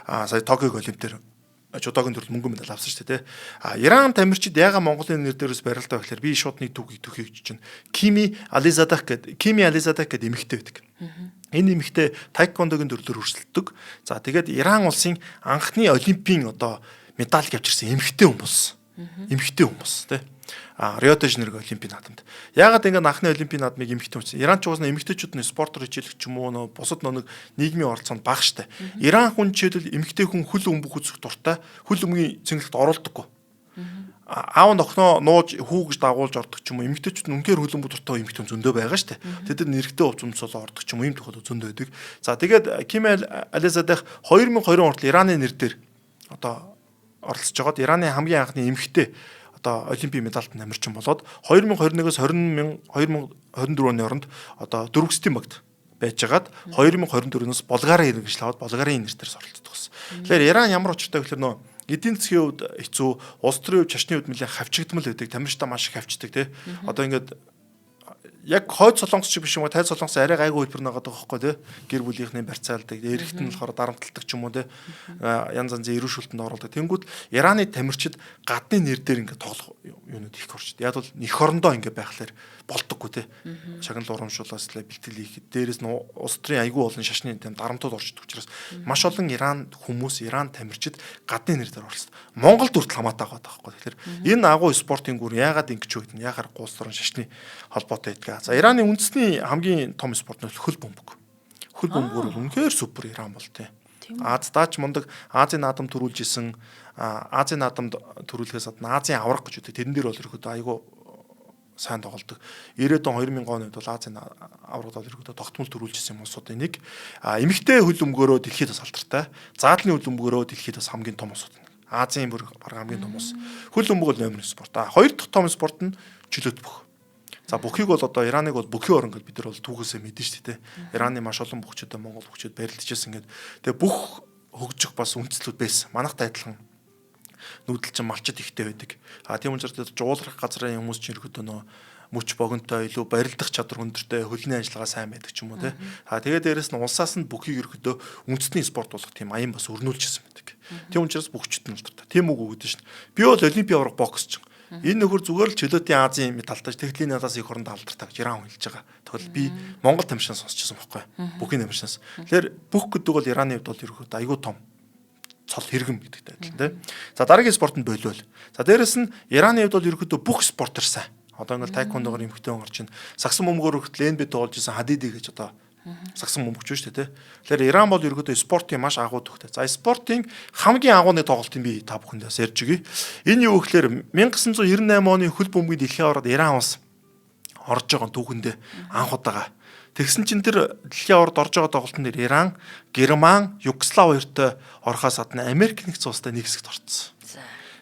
сая Токиог олимп дээр жудогийн төрөл мөнгөн медаль авсан шүү дээ тий. Иран тамирчид яга Монголын нэр дээрээс барилдаа гэхээр би шууд нэг түүхийг төхөж чинь Кими Ализадах гэдэг эмэгтэй байдаг. Энэ эмэгтэй таеквондогийн төрлөөр өрсөлддөг. За тэгээд Иран улсын анхны олимпийн одоо медаль авчирсан эмэгтэй хүмүүс. Эмэгтэй хүмүүс тий. Рио де Жанейро олимпийн наадамд. Яагаад ингээд анхны олимпийн наадмыг эмэгтэй хүмүүс. Иран ч уусна эмэгтэйчүүд нь спортоор хичээлэх ч юм уу нөө бусад нэг нийгмийн оролцоонд бага штэ. Иран хүн жишээлбэл эмэгтэй хүн хөл өмбөх үзэх дуртай, хөл өмгийн цэнгэлт оролдоггүй. Аав нөхнөө нууж хүү гэж дагуулж ордог ч юм уу эмэгтэйчүүд нь үнээр хөл өмбөх дуртай эмэгтэй хүн зөндөө байгаа штэ. Тэд нар нэрхтээ увцумцол ордог ч юм уу ийм тохиолдол зөндөө байдаг. За тэгээд Ким Ализадeh 2020 хүртэл Ираны нэр дээр одоо оролцож байгаад Ираны хамгийн анхны эмэгтэй одоо олимпийн медальт намирчин болоод 2021-с 2024 оны хооронд одоо дөрвөстийн багт байжгаад 2024-өөс Булгаарын иргэншил аваад Булгаарын нэртээр оролцдог гэсэн. Тэгэхээр Иран ямар учиртай гэхээр нөө эдийн засгийн хувьд хэцүү, улс төрийн хувьд чашны хувьд нэлээд хавчигдмал байдаг, тамирчтай маш их хавчдаг тий. Одоо ингээд яг хойд солонгос ч биш юм уу, тайз солонгос арай гайгүй хэлбэр нагаад байгаа байхгүй тий. Гэр бүлийнхний барьцаалдаг, эрэгт нь болохоор дарамтлагдаг ч юм уу тий. Янз янзын эрүү шүүлтэнд оролдог. Тэнгүүд Ираны тамирчид гадны нэр дээр ингээд тоглох юунууд их орчд. Яг бол эх орондоо ингээд байхлаар болдоггүй тий. Шагнал урамшуулаас бэлтгэл хийхэд дээрээс нь улс төрийн айгүй болон шашны тэм дарамтууд орчдөг учраас маш олон Иран хүмүүс, Иран тамирчид гадны нэр дээр оролцсон. Монголд хүртэл хамаатай байгаа байхгүй. Тэгэхээр энэ агуу спортын гүр яагаад ингэж вэ гэдэг нь яхаар улс төрийн шашны холбоотой байдаг. За Ираны үндэсний хамгийн том спорт нь хөл бөмбөг. Хөл бөмбөгөр үнэхээр супер Иран бол тий. Аздаач мундаг Азийн наадам төрүүлж исэн Азийн наадамд төрүүлэхээс гадна Азийн авраг гэж үүдэг. Тэрэн дээр бол ерөөдөө айгүй сайн тоглодог. 90-ад он 2000 оны үед бол Азийн аврагд бол ерөөдөө тогтмол төрүүлж исэн улсуудын нэг. Эмэгтэй хөл бөмбөгөөрөө дэлхийд бас алдартай. Заалны хөл бөмбөгөөрөө дэлхийд бас хамгийн том улсууд. Азийн бүр хамгийн том улс. Хөл бөмбөг бол номер 1 спорт. Хоёр дахь том спорт нь чөлөөт бүх. За бүхийг бол одоо Ираныг бол бүхий орн гэж бид нар бол түүхээсээ мэдэн шүү дээ. Ираны маш олон бүхчүүд Монгол бүхчүүд барилдажсэн гэдэг. Тэгээ бүх хөгжих бас үндслүүд байсан. Манайхтай адилхан нүүдэлчин малчид ихтэй байдаг. Тийм учраас жуулрах газрын хүмүүс чинь ирэхэд нөө мөч богонтой илүү барилдах чадвар өндөртэй хөлний ажиллагаа сайн байдаг ч юм уу тий. Тэгээд дээрэс нь улсаас нь бүхийг ирэхэд үндэсний спорт болох тийм аян бас өрнүүлжсэн байдаг. Тийм учраас бүхчүүд нь алдартай. Тийм үг өгдөн шин. Би бол олимпийн авраг бокс чинь. Энэ нөхөр зүгээр л чөлөөтийн Азийн медальтай тэгтлийн надаас их оронд алдартай гэж Иран хэлж байгаа. Тэгвэл би Монгол тамирчнаас сонсчихсон байхгүй. Бүхний тамирчнаас. Тэгэхээр бүх гэдэг бол Ираны хувьд бол ерөөд айгүй том цол хэрэгэм гэдэгтэй адилхан тийм. За дараагийн спорт нь волейбол. За дээрэс нь Ираны хувьд бол ерөөдөө бүх спортер сайн. Одоо ингээл тайквондогоор эмхтэн орж ин сагсан бөмбөгөөр хүртэл НБ тоглож исэн Хадиди гэж одоо сагсан бөмбөгч шүү дээ тий. Тэгэхээр Иран бол ерөөдөө спортын маш агуу төвтэй. За спортын хамгийн агууны тоглолтын би та бүхэндээ ярьж өгье. Энэ юу гэхээр 1998 оны хөл бөмбөгийн дэлхийн аваргад Иран улс орж байгаа түүхэндээ анх удаага. Тэгсэн чинь тэр дэлхийн аваргад орж байгаа тоглолтын дээр Иран, Герман, Югослав хоёртой орохоос гадна Америк нэгдсэн улстай нэг хэсэгт орцсон.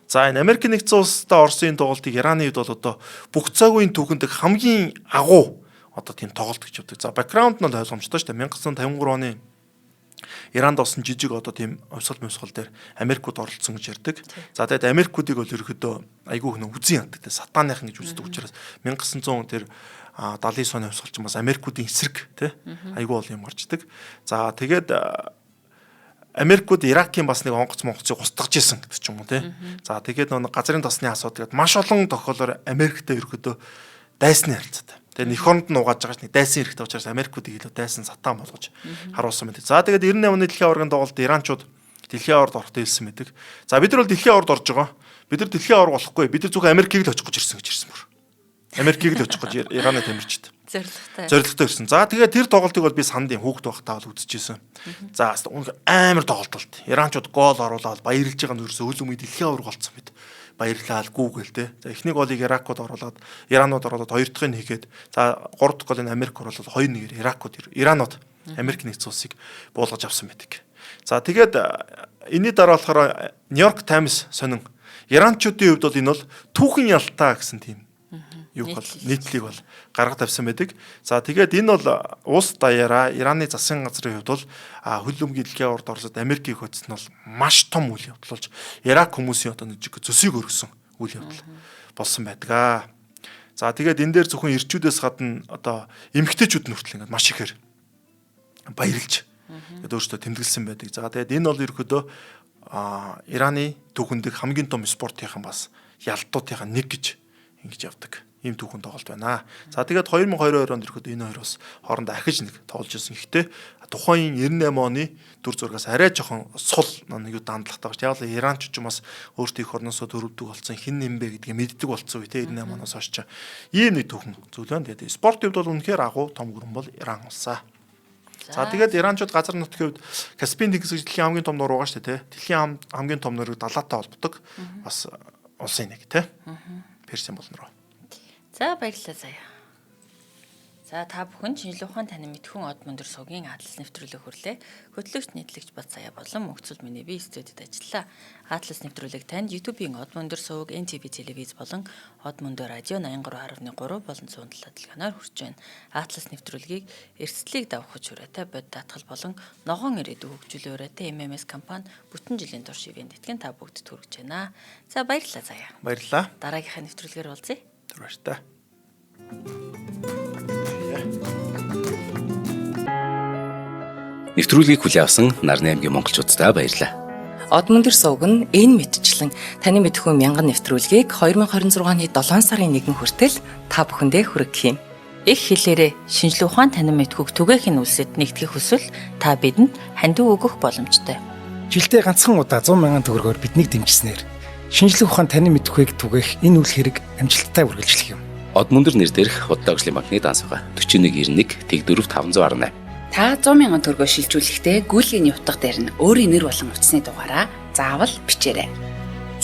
За энэ Америк нэгдсэн улстай Оросын тоглолтыг Ираны хувьд бол одоо бүх цагийн түүхэнд хамгийн агуу одоо тийм тоглолт гэж боддог. За бэкграунд нь ойлгомжтой шүү дээ. 1953 оны Иранд болсон жижиг одоо тийм хувьсгал дээр Америкууд оролцсон гэж ярьдаг. За тэгээд Америкуудыг бол ерөөдөө айгүй хөнө үзэн яддаг. Сатаныхан гэж үздэг учраас 1900 тэр 70 оны хувьсгалч бас Америкуудын эсрэг тий айгүй бол юм гарчдаг. За тэгээд Америкууд Иракийн бас нэг онгоц монгоцыг устгаж исэн гэдэг ч юм уу тий. За тэгээд нэг газрын тосны асуудал гэдэг маш олон тохиолоор Америктэй ерөөдөө дайсны харилцаатай. Тэгээ эх оронд нь угааж байгаа ч нэг дайсан хэрэгтэй учраас Америкуудыг илүү дайсан сатан болгож харуулсан байдаг. За тэгээд 98 оны дэлхийн аваргын тоглолт Иранчууд дэлхийн аваргад орохдоо хэлсэн байдаг. За бид нар бол дэлхийн аваргад орж байгаа. Бид нар дэлхийн аварга болохгүй. Бид нар зөвхөн Америкийг л очих гэж ирсэн гэж ирсэн мөр. Америкийг л очих гэж Ираны тамирчид. Зорилготой ирсэн. За тэгээд тэр тоглолтыг бол би санд юм хүүхэд байхдаа бол үзчихсэн. За амар тоглолт болт. Иранчууд гол оруулаад баярлж байгаа нь ерөөсөө хөл өмгийн дэлхийн аварга болцсон мэт. Баярлал гүүгэл те. За эхний голыг Иракууд оруулаад Иранууд оруулаад хоёр дахь нь хийгээд за гурав дахь голыг Америк оруулаад 2-1-ээр Иранууд Америк нэгдсэн улсыг буулгаж авсан байдаг. За тэгээд энэний дараа болохоор Нью-Йорк Таймс сонин Иранчуудын хувьд бол энэ бол түүхэн ялтаа гэсэн тийм юу бол нийтлэг бол гаргаж тавьсан байдаг. За тэгээд энэ бол улс даяараа Ираны засгийн газрын хувьд бол хөл өмгийн дэлхийн аваргад орсод Америкийг хөдсөн бол маш том үйл явдал болж Ирак хүмүүсийн одоо нэг зөсийг өргөсөн үйл явдал болсон байдаг. За тэгээд энэ дээр зөвхөн ирчүүдээс гадна одоо эмэгтэйчүүд нь хүртэл ингээд маш ихээр баярлж тэгээд өөрсдөө тэмдэглэсэн байдаг. За тэгээд энэ бол ерөөдөө Ираны түүхэнд хамгийн том спортынхан бас ялтуудынхаа нэг гэж ингэж явдаг. ийм түүхэн тоглолт байна. За тэгээд 2022 онд ирэхэд энэ хоёр бас хоорондоо ахиж нэг тоглож ирсэн. Гэхдээ тухайн 98 оны дүр зургаас арай жоохон сул нэг юу дандлагатай байна. Яг л Иранч ч юм бас өөртөө их орносоо дөрөвдөг болсон хин нэмбэ гэдгийг мэддэг болсон үе те 98 оноос хойш ийм нэг түүхэн зүйл байна. Тэгээд спорт хувьд бол үнэхээр агуу том гүрэн бол Иран улсаа. За тэгээд иранчууд газар нутгийн хувьд Каспийн тэнгис дэлхийн хамгийн том нур байгаа шүү дээ, тэ. Дэлхийн хамгийн том нурыг далаатай холбодог бас улсын нэг, тэ. Персийн болнороо. За баярлалаа заяа. За та бүхэн шинжлэх ухаан танин мэдхүн од мөндөр сувгийн Атлас нэвтрүүлэг хүрлээ. Хөтлөгч нийтлэгч Бат Сая болон мөнхцөл миний би студид ажиллаа. Атлас нэвтрүүлэг танд YouTube-ийн од мөндөр сувг, NTV телевиз болон од мөндөр радио 83.3 болон 107 дэлгэнаар хүрч байна. Атлас нэвтрүүлгийг эрсдлийг давхаж хүрээтэй бод татгал болон ногоон ирээдүй хөгжүүлэн хүрээтэй MMS компани бүтэн жилийн турш ивент тэтгэн та бүгд хүргэж байна. За баярлалаа Заяа. Баярлалаа. Дараагийнхаа нэвтрүүлгээр уулзъя. Баярлалаа. Нэвтрүүлгийг хүлээн авсан Нарны аймгийн монголчуудаа баярлалаа. Од мөндөр сувг нь энэ мэдчлэн таны мэдхүйн мянган нэвтрүүлгийг 2026 оны 7 сарын 1 хүртэл та бүхэндээ хүргэх юм. Их хэлээрээ шинжлэх ухаан танин мэдхүйг түгээхийн үлсэд нэгтгэх хүсвэл та бидэнд хандив өгөх боломжтой. Жилдээ ганцхан удаа 100 мянган төгрөгөөр биднийг дэмжснээр шинжлэх ухаан танин мэдхүйг түгээх энэ үйл хэрэг амжилттай үргэлжлэх юм. Од мөндөр нэр дээрх Худлаа банкны дансгаа 4191 тэг 4518. Та 100 мянган төгрөгөөр шилжүүлэхдээ гүйлгээний утга дээр нь өөрийн нэр болон утасны дугаараа заавал бичээрэй.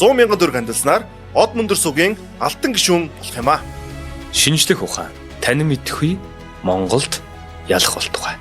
100 мянган төгрөг хандалснаар од мөндөр сувгийн алтан гишүүн болох юм а. Шинжлэх ухаан танин мэдхгүй Монголд ялах болтугай.